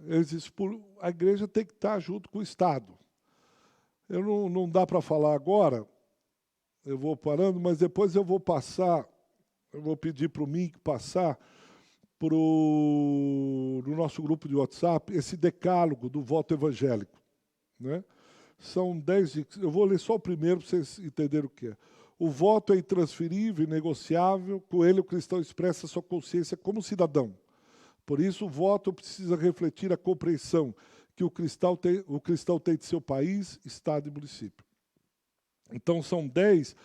Eles dizem, a igreja tem que estar junto com o Estado. Não dá para falar agora, eu vou parando, mas depois eu vou passar. Eu vou pedir para o Mink passar no nosso grupo de WhatsApp esse decálogo do voto evangélico. Né? São 10, eu vou ler só o primeiro para vocês entenderem o que é. O voto é intransferível, inegociável, com ele o cristão expressa sua consciência como cidadão. Por isso, o voto precisa refletir a compreensão que o cristão tem de seu país, estado e município. Então, são 10.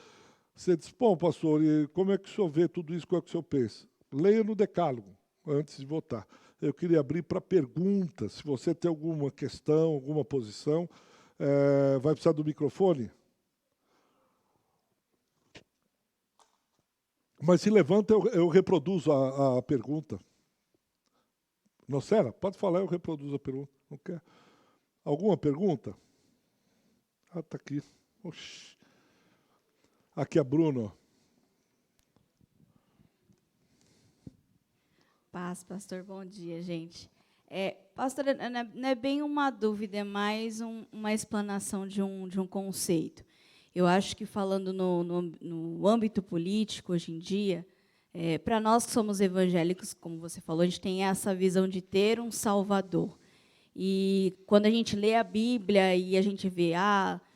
Você diz, bom, pastor, e como é que o senhor vê tudo isso, como é que o senhor pensa? Leia no decálogo, antes de votar. Eu queria abrir para perguntas. Se você tem alguma questão, alguma posição, vai precisar do microfone? Mas se levanta, eu reproduzo a pergunta. Nocera, pode falar, eu reproduzo a pergunta. Não quer? Alguma pergunta? Ah, está aqui. Oxi. Aqui é Bruno. Paz, pastor, bom dia, gente. Pastor, não é bem uma dúvida, é mais uma explanação de um conceito. Eu acho que, falando no âmbito político, hoje em dia, para nós que somos evangélicos, como você falou, a gente tem essa visão de ter um Salvador. E quando a gente lê a Bíblia e a gente vê,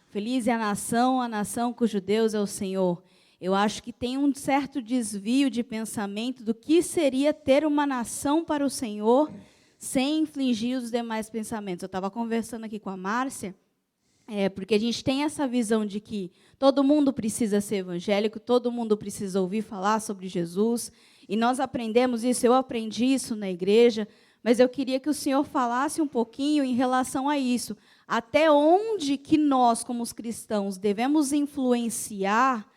feliz é a nação cujo Deus é o Senhor, eu acho que tem um certo desvio de pensamento do que seria ter uma nação para o Senhor sem infligir os demais pensamentos. Eu estava conversando aqui com a Márcia, porque a gente tem essa visão de que todo mundo precisa ser evangélico, todo mundo precisa ouvir falar sobre Jesus, e nós aprendemos isso, eu aprendi isso na igreja, mas eu queria que o senhor falasse um pouquinho em relação a isso. Até onde que nós, como os cristãos, devemos influenciar,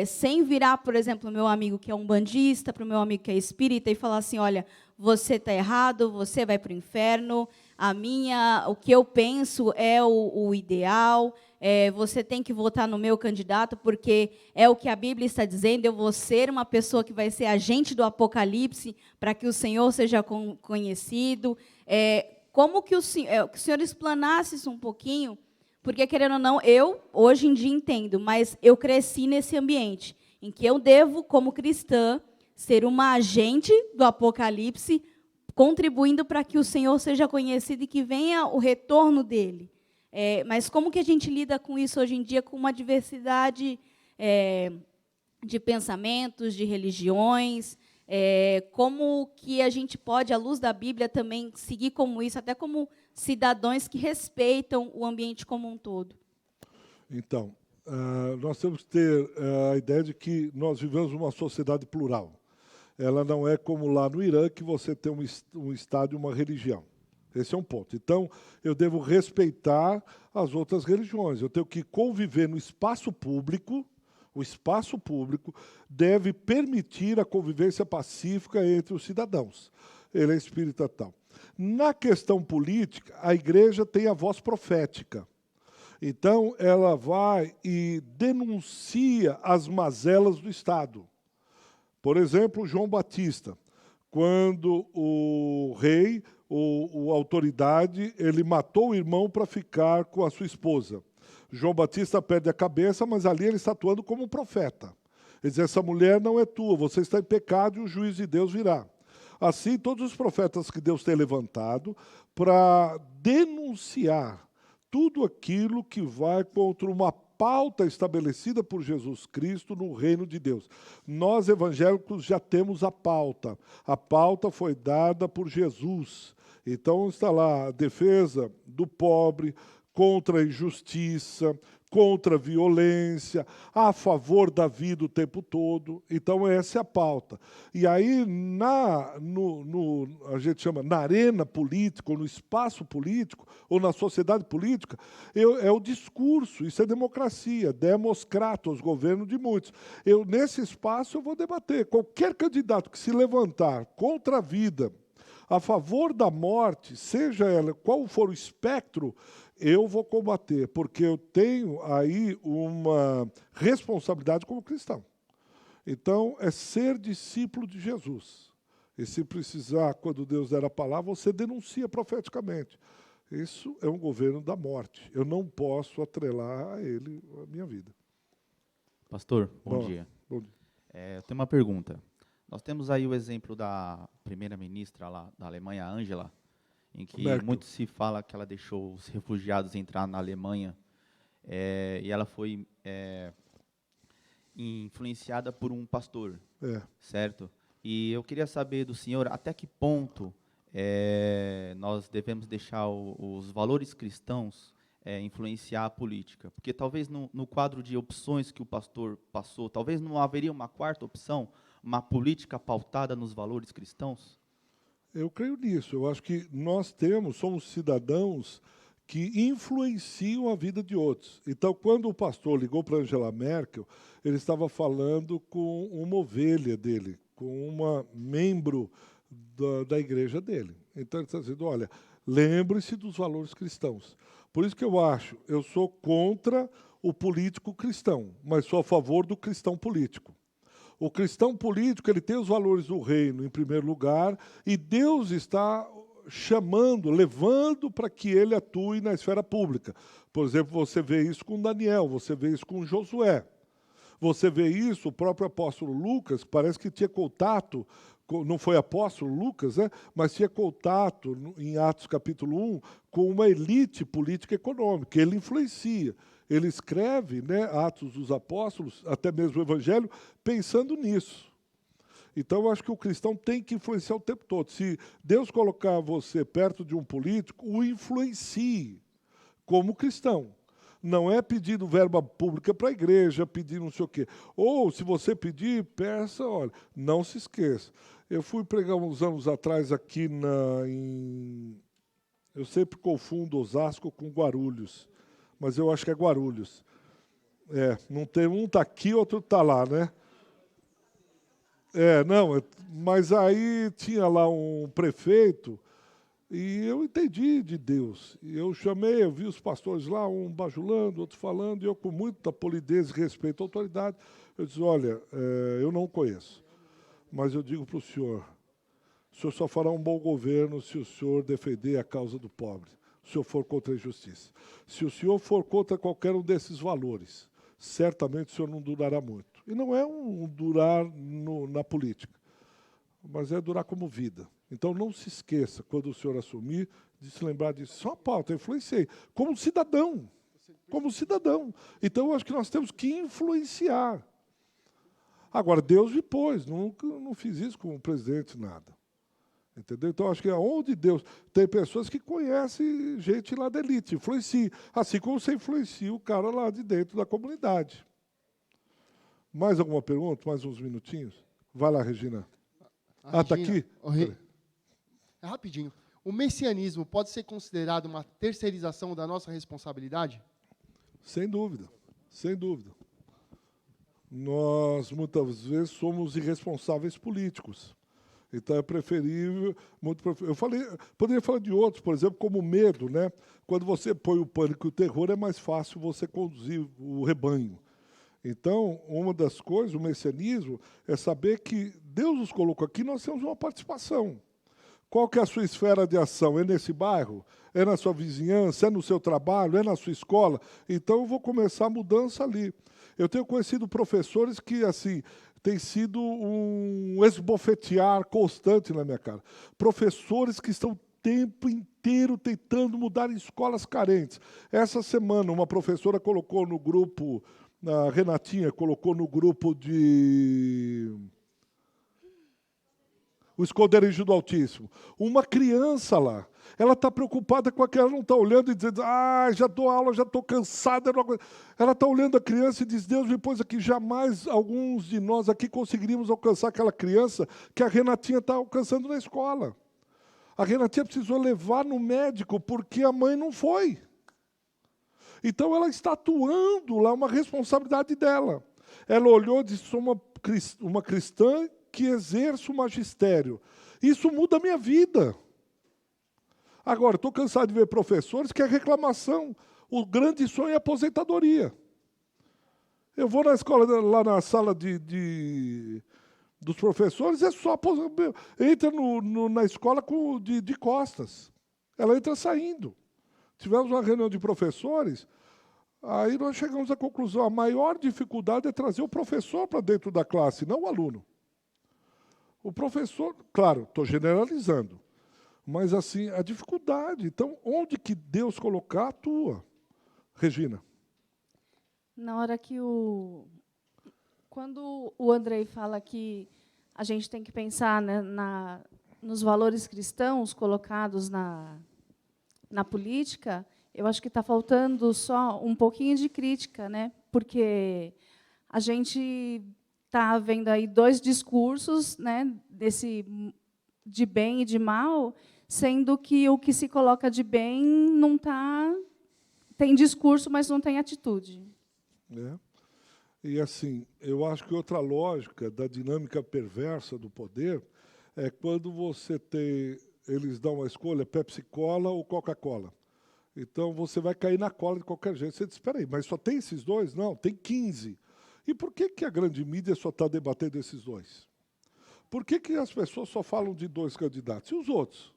sem virar, por exemplo, o meu amigo que é umbandista, para o meu amigo que é espírita, e falar assim, olha, você está errado, você vai para o inferno, o que eu penso é o ideal, você tem que votar no meu candidato, porque é o que a Bíblia está dizendo, eu vou ser uma pessoa que vai ser agente do Apocalipse, para que o Senhor seja conhecido. Como que o senhor explanasse isso um pouquinho, porque, querendo ou não, eu, hoje em dia, entendo, mas eu cresci nesse ambiente, em que eu devo, como cristã, ser uma agente do Apocalipse, contribuindo para que o Senhor seja conhecido e que venha o retorno dele. Mas como que a gente lida com isso hoje em dia, com uma diversidade de pensamentos, de religiões, como que a gente pode, à luz da Bíblia, também seguir como isso, até como cidadãos que respeitam o ambiente como um todo? Então, nós temos que ter a ideia de que nós vivemos uma sociedade plural. Ela não é como lá no Irã, que você tem um Estado e uma religião. Esse é um ponto. Então, eu devo respeitar as outras religiões. Eu tenho que conviver no espaço público. O espaço público deve permitir a convivência pacífica entre os cidadãos. Ele é espírita tal. Na questão política, a igreja tem a voz profética. Então, ela vai e denuncia as mazelas do Estado. Por exemplo, João Batista, quando o rei, a autoridade, ele matou o irmão para ficar com a sua esposa. João Batista perde a cabeça, mas ali ele está atuando como um profeta. Ele diz, essa mulher não é tua, você está em pecado e o juiz de Deus virá. Assim, todos os profetas que Deus tem levantado para denunciar tudo aquilo que vai contra uma pauta estabelecida por Jesus Cristo no reino de Deus. Nós, evangélicos, já temos a pauta. A pauta foi dada por Jesus. Então está lá a defesa do pobre, contra a injustiça, contra a violência, a favor da vida o tempo todo. Então, essa é a pauta. E aí, a gente chama, na arena política, ou no espaço político, ou na sociedade política, é o discurso, isso é democracia, demos kratos, governo de muitos. Nesse espaço, eu vou debater. Qualquer candidato que se levantar contra a vida, a favor da morte, seja ela qual for o espectro, eu vou combater, porque eu tenho aí uma responsabilidade como cristão. Então, é ser discípulo de Jesus. E se precisar, quando Deus der a palavra, você denuncia profeticamente. Isso é um governo da morte. Eu não posso atrelar a ele a minha vida. Pastor, bom dia. Bom dia. Eu tenho uma pergunta. Nós temos aí o exemplo da primeira-ministra lá da Alemanha, Angela, em que Merkel. muito se fala que ela deixou os refugiados entrar na Alemanha, e ela foi influenciada por um pastor, certo? E eu queria saber do senhor até que ponto nós devemos deixar os valores cristãos influenciar a política. Porque talvez no quadro de opções que o pastor passou, talvez não haveria uma quarta opção, uma política pautada nos valores cristãos? Eu creio nisso. Eu acho que nós somos cidadãos que influenciam a vida de outros. Então, quando o pastor ligou para Angela Merkel, ele estava falando com uma ovelha dele, com uma membro da igreja dele. Então, ele está dizendo, olha, lembre-se dos valores cristãos. Por isso que eu sou contra o político cristão, mas sou a favor do cristão político. O cristão político, ele tem os valores do reino em primeiro lugar, e Deus está chamando, levando para que ele atue na esfera pública. Por exemplo, você vê isso com Daniel, você vê isso com Josué. Você vê isso, o próprio apóstolo Lucas, que parece que tinha contato, não foi apóstolo Lucas, né? Mas tinha contato, em Atos capítulo 1, com uma elite política e econômica. Ele influencia. Ele escreve, né, Atos dos Apóstolos, até mesmo o Evangelho, pensando nisso. Então, eu acho que o cristão tem que influenciar o tempo todo. Se Deus colocar você perto de um político, o influencie como cristão. Não é pedindo verba pública para a igreja, pedir não sei o quê. Ou, se você pedir, peça, olha, não se esqueça. Eu fui pregar uns anos atrás aqui eu sempre confundo Osasco com Guarulhos, mas eu acho que é Guarulhos. Não tem, um está aqui, outro está lá, né? Mas aí tinha lá um prefeito e eu entendi de Deus. Eu chamei, eu vi os pastores lá, um bajulando, outro falando, e eu com muita polidez e respeito à autoridade, eu disse, olha, eu não conheço, mas eu digo para o senhor só fará um bom governo se o senhor defender a causa do pobre, se o senhor for contra a injustiça. Se o senhor for contra qualquer um desses valores, certamente o senhor não durará muito. E não é um durar na política, mas é durar como vida. Então, não se esqueça, quando o senhor assumir, de se lembrar disso. Só a pauta, eu influenciei, como cidadão. Como cidadão. Então, eu acho que nós temos que influenciar. Agora, Deus me pôs, nunca não fiz isso com o presidente, nada. Entendeu? Então, acho que aonde Deus... Tem pessoas que conhecem gente lá da elite, influencia. Assim como você influencia o cara lá de dentro da comunidade. Mais alguma pergunta? Mais uns minutinhos? Vai lá, Regina. Está aqui? É rapidinho. O messianismo pode ser considerado uma terceirização da nossa responsabilidade? Sem dúvida. Sem dúvida. Nós, muitas vezes, somos irresponsáveis políticos. Então, é preferível... Poderia falar de outros, por exemplo, como o medo, né? Quando você põe o pânico e o terror, é mais fácil você conduzir o rebanho. Então, uma das coisas, o messianismo, é saber que Deus nos colocou aqui, nós temos uma participação. Qual que é a sua esfera de ação? É nesse bairro? É na sua vizinhança? É no seu trabalho? É na sua escola? Então, eu vou começar a mudança ali. Eu tenho conhecido professores que, assim, tem sido um esbofetear constante na minha cara. Professores que estão tempo inteiro tentando mudar escolas carentes. Essa semana, uma professora colocou no grupo, a Renatinha colocou no grupo o esconderijo do Altíssimo. Uma criança lá. Ela está preocupada com aquela, ela não está olhando e dizendo, já dou aula, já estou cansada. Ela está olhando a criança e diz, Deus me pôs aqui, jamais alguns de nós aqui conseguiríamos alcançar aquela criança que a Renatinha está alcançando na escola. A Renatinha precisou levar no médico porque a mãe não foi. Então ela está atuando lá, uma responsabilidade dela. Ela olhou e disse, sou uma cristã que exerço o magistério. Isso muda a minha vida. Agora, estou cansado de ver professores que é reclamação. O grande sonho é a aposentadoria. Eu vou na escola, lá na sala dos professores, é só entra na escola de costas. Ela entra saindo. Tivemos uma reunião de professores, aí nós chegamos à conclusão, a maior dificuldade é trazer o professor para dentro da classe, não o aluno. O professor, claro, estou generalizando, mas assim, a dificuldade. Então, onde que Deus colocar, atua. Regina. Na hora que quando o Andrei fala que a gente tem que pensar, né, nos valores cristãos colocados na política, eu acho que está faltando só um pouquinho de crítica, né? Porque a gente está vendo aí dois discursos, né, de bem e de mal, sendo que o que se coloca de bem não tem discurso, mas não tem atitude. E assim, eu acho que outra lógica da dinâmica perversa do poder é quando você tem, eles dão uma escolha, Pepsi-Cola ou Coca-Cola. Então você vai cair na cola de qualquer jeito. Você diz, espera aí, mas só tem esses dois? Não, tem 15. E por que a grande mídia só está debatendo esses dois? Por que as pessoas só falam de dois candidatos? E os outros?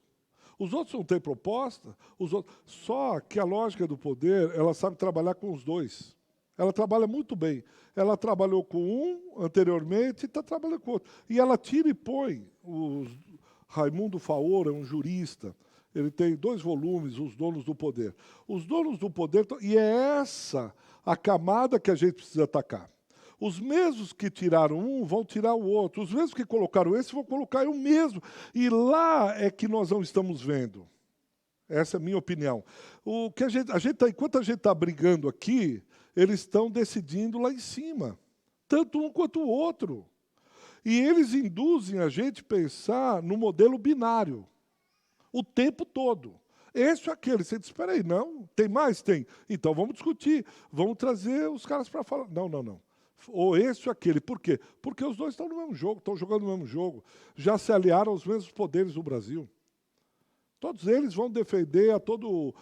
Os outros não têm proposta? Só que a lógica do poder, ela sabe trabalhar com os dois. Ela trabalha muito bem. Ela trabalhou com um anteriormente e está trabalhando com o outro. E ela tira e põe. Raimundo Faoro é um jurista. Ele tem 2 volumes, Os Donos do Poder. Os donos do poder, e é essa a camada que a gente precisa atacar. Os mesmos que tiraram um vão tirar o outro. Os mesmos que colocaram esse vão colocar o mesmo. E lá é que nós não estamos vendo. Essa é a minha opinião. Enquanto a gente está brigando aqui, eles estão decidindo lá em cima. Tanto um quanto o outro. E eles induzem a gente a pensar no modelo binário. O tempo todo. Esse ou aquele. Você diz, espera aí, não? Tem mais? Tem. Então vamos discutir. Vamos trazer os caras para falar. Não. Ou esse ou aquele. Por quê? Porque os dois estão no mesmo jogo, estão jogando no mesmo jogo. Já se aliaram aos mesmos poderes do Brasil. Todos eles vão defender a todo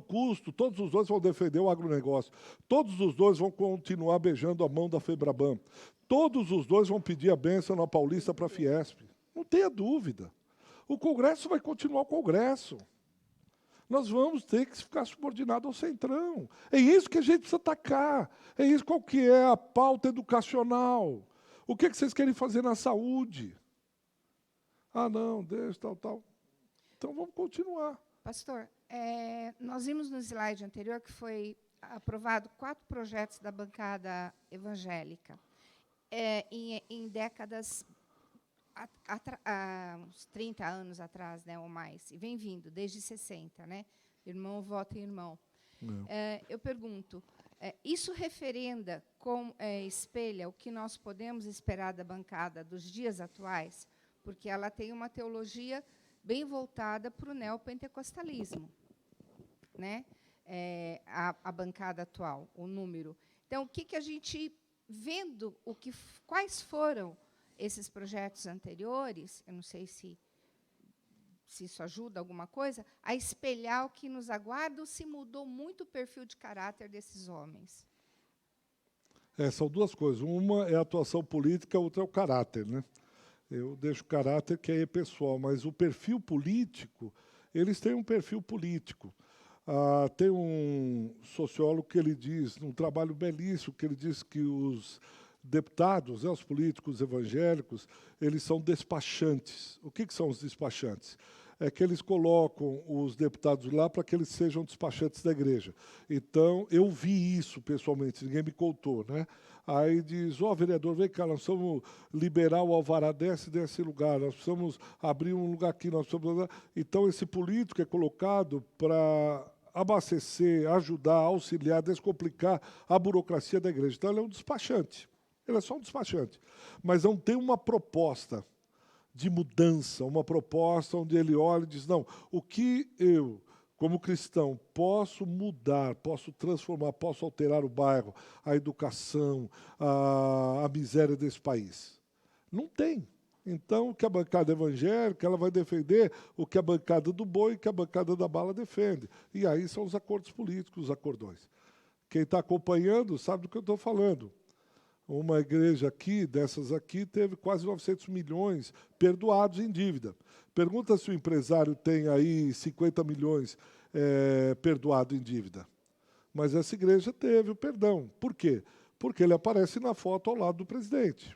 custo, todos os dois vão defender o agronegócio. Todos os dois vão continuar beijando a mão da FEBRABAN. Todos os dois vão pedir a bênção na Paulista para a Fiesp. Não tenha dúvida. O Congresso vai continuar o Congresso. Nós vamos ter que ficar subordinados ao Centrão. É isso que a gente precisa atacar. É isso, qual que é a pauta educacional. O que vocês querem fazer na saúde? Não, deixa, tal. Então, vamos continuar. Pastor, nós vimos no slide anterior que foi aprovado 4 projetos da bancada evangélica em décadas, uns 30 anos atrás, né, ou mais, e vem vindo, desde 60, né? Irmão vota em irmão. Eu pergunto, isso referenda, espelha o que nós podemos esperar da bancada dos dias atuais? Porque ela tem uma teologia bem voltada para o neopentecostalismo, né? A bancada atual, o número. Então, o que a gente, vendo quais foram esses projetos anteriores, eu não sei se isso ajuda alguma coisa, a espelhar o que nos aguarda, ou se mudou muito o perfil de caráter desses homens? São 2 coisas. Uma é a atuação política, a outra é o caráter, né? Eu deixo o caráter, que é pessoal, mas o perfil político, eles têm um perfil político. Tem um sociólogo que ele diz, num trabalho belíssimo, que ele diz que os deputados, os políticos evangélicos, eles são despachantes. O que são os despachantes? É que eles colocam os deputados lá para que eles sejam despachantes da igreja. Então, eu vi isso pessoalmente, ninguém me contou, né? Aí diz, vereador, vem cá, nós precisamos liberar o alvará desse lugar, nós precisamos abrir um lugar aqui, nós precisamos... Então, esse político é colocado para abastecer, ajudar, auxiliar, descomplicar a burocracia da igreja. Então, ele é um despachante. Ele é só um despachante. Mas não tem uma proposta de mudança, uma proposta onde ele olha e diz, não, o que eu, como cristão, posso mudar, posso transformar, posso alterar o bairro, a educação, a miséria desse país? Não tem. Então, o que a bancada evangélica ela vai defender o que a bancada do boi, que a bancada da bala defende. E aí são os acordos políticos, os acordões. Quem está acompanhando sabe do que eu estou falando. Uma igreja aqui, dessas aqui, teve quase 900 milhões perdoados em dívida. Pergunta se o empresário tem aí 50 milhões perdoado em dívida. Mas essa igreja teve o perdão. Por quê? Porque ele aparece na foto ao lado do presidente.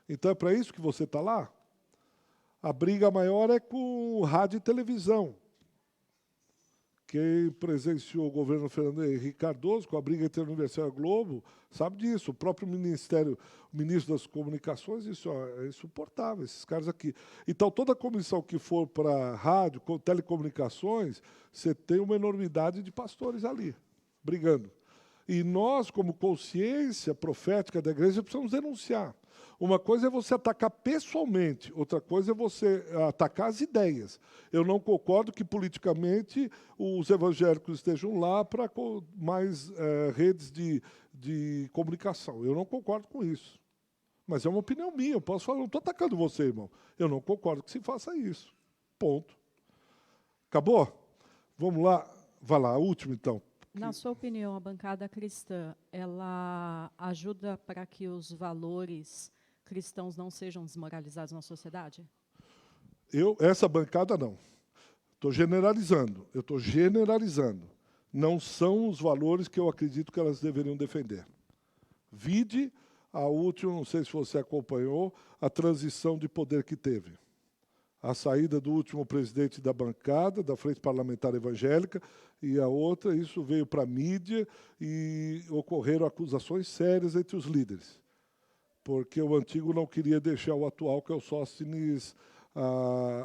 Então é para isso que você está lá? A briga maior é com rádio e televisão. Quem presenciou o governo Fernando Henrique Cardoso, com a briga entre a Universal e a Globo, sabe disso. O próprio ministro das Comunicações, isso é insuportável, esses caras aqui. Então, toda comissão que for para rádio, telecomunicações, você tem uma enormidade de pastores ali, brigando. E nós, como consciência profética da igreja, precisamos denunciar. Uma coisa é você atacar pessoalmente, outra coisa é você atacar as ideias. Eu não concordo que politicamente os evangélicos estejam lá para mais redes de comunicação. Eu não concordo com isso. Mas é uma opinião minha, eu posso falar, não estou atacando você, irmão. Eu não concordo que se faça isso. Ponto. Acabou? Vamos lá. Vai lá, a última então. Na sua opinião, a bancada cristã, ela ajuda para que os valores cristãos não sejam desmoralizados na sociedade? Essa bancada não. Estou generalizando. Eu estou generalizando. Não são os valores que eu acredito que elas deveriam defender. Vide a última, não sei se você acompanhou, a transição de poder que teve. A saída do último presidente da bancada, da Frente Parlamentar Evangélica, e a outra, isso veio para a mídia e ocorreram acusações sérias entre os líderes. Porque o antigo não queria deixar o atual, que é o Sóstenes,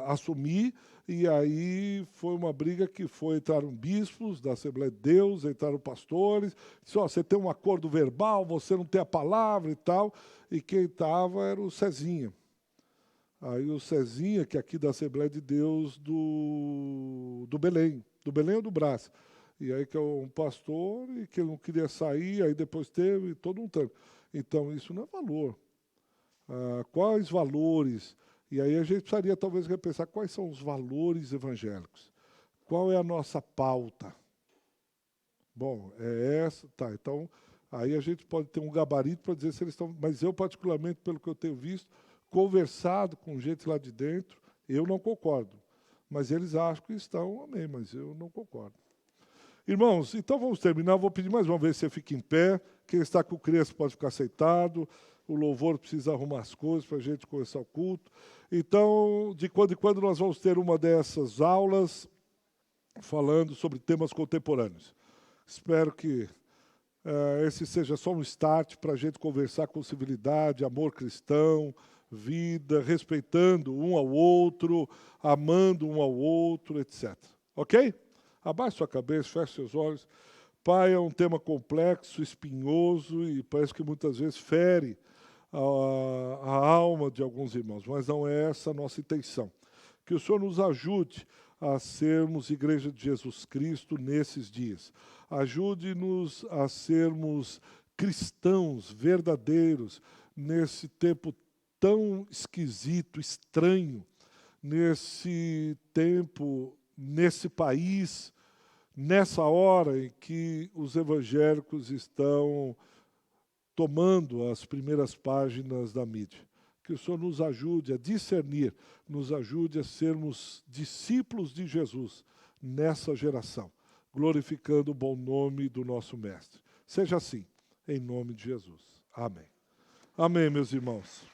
assumir, e aí foi uma briga que entraram bispos da Assembleia de Deus, entraram pastores, disse, você tem um acordo verbal, você não tem a palavra e tal, e quem estava era o Cezinha. Aí o Cezinha, que é aqui da Assembleia de Deus do Belém ou do Brás. E aí que é um pastor e que ele não queria sair, aí depois teve todo um tempo. Então, isso não é valor. Quais valores? E aí a gente precisaria talvez repensar quais são os valores evangélicos. Qual é a nossa pauta? Bom, é essa, tá. Então, aí a gente pode ter um gabarito para dizer se eles estão... Mas eu, particularmente, pelo que eu tenho visto, conversado com gente lá de dentro, eu não concordo. Mas eles acham que estão, amém, mas eu não concordo. Irmãos, então vamos terminar. Vou pedir mais uma vez que você fique em pé. Quem está com criança pode ficar sentado. O louvor precisa arrumar as coisas para a gente começar o culto. Então, de quando em quando, nós vamos ter uma dessas aulas falando sobre temas contemporâneos. Espero que esse seja só um start para a gente conversar com civilidade, amor cristão, vida, respeitando um ao outro, amando um ao outro, etc. Ok? Abaixe sua cabeça, feche seus olhos. Pai, é um tema complexo, espinhoso e parece que muitas vezes fere a alma de alguns irmãos, mas não é essa a nossa intenção. Que o Senhor nos ajude a sermos Igreja de Jesus Cristo nesses dias. Ajude-nos a sermos cristãos verdadeiros nesse tempo tão esquisito, estranho, nesse tempo, nesse país, nessa hora em que os evangélicos estão tomando as primeiras páginas da mídia. Que o Senhor nos ajude a discernir, nos ajude a sermos discípulos de Jesus nessa geração, glorificando o bom nome do nosso Mestre. Seja assim, em nome de Jesus. Amém. Amém, meus irmãos.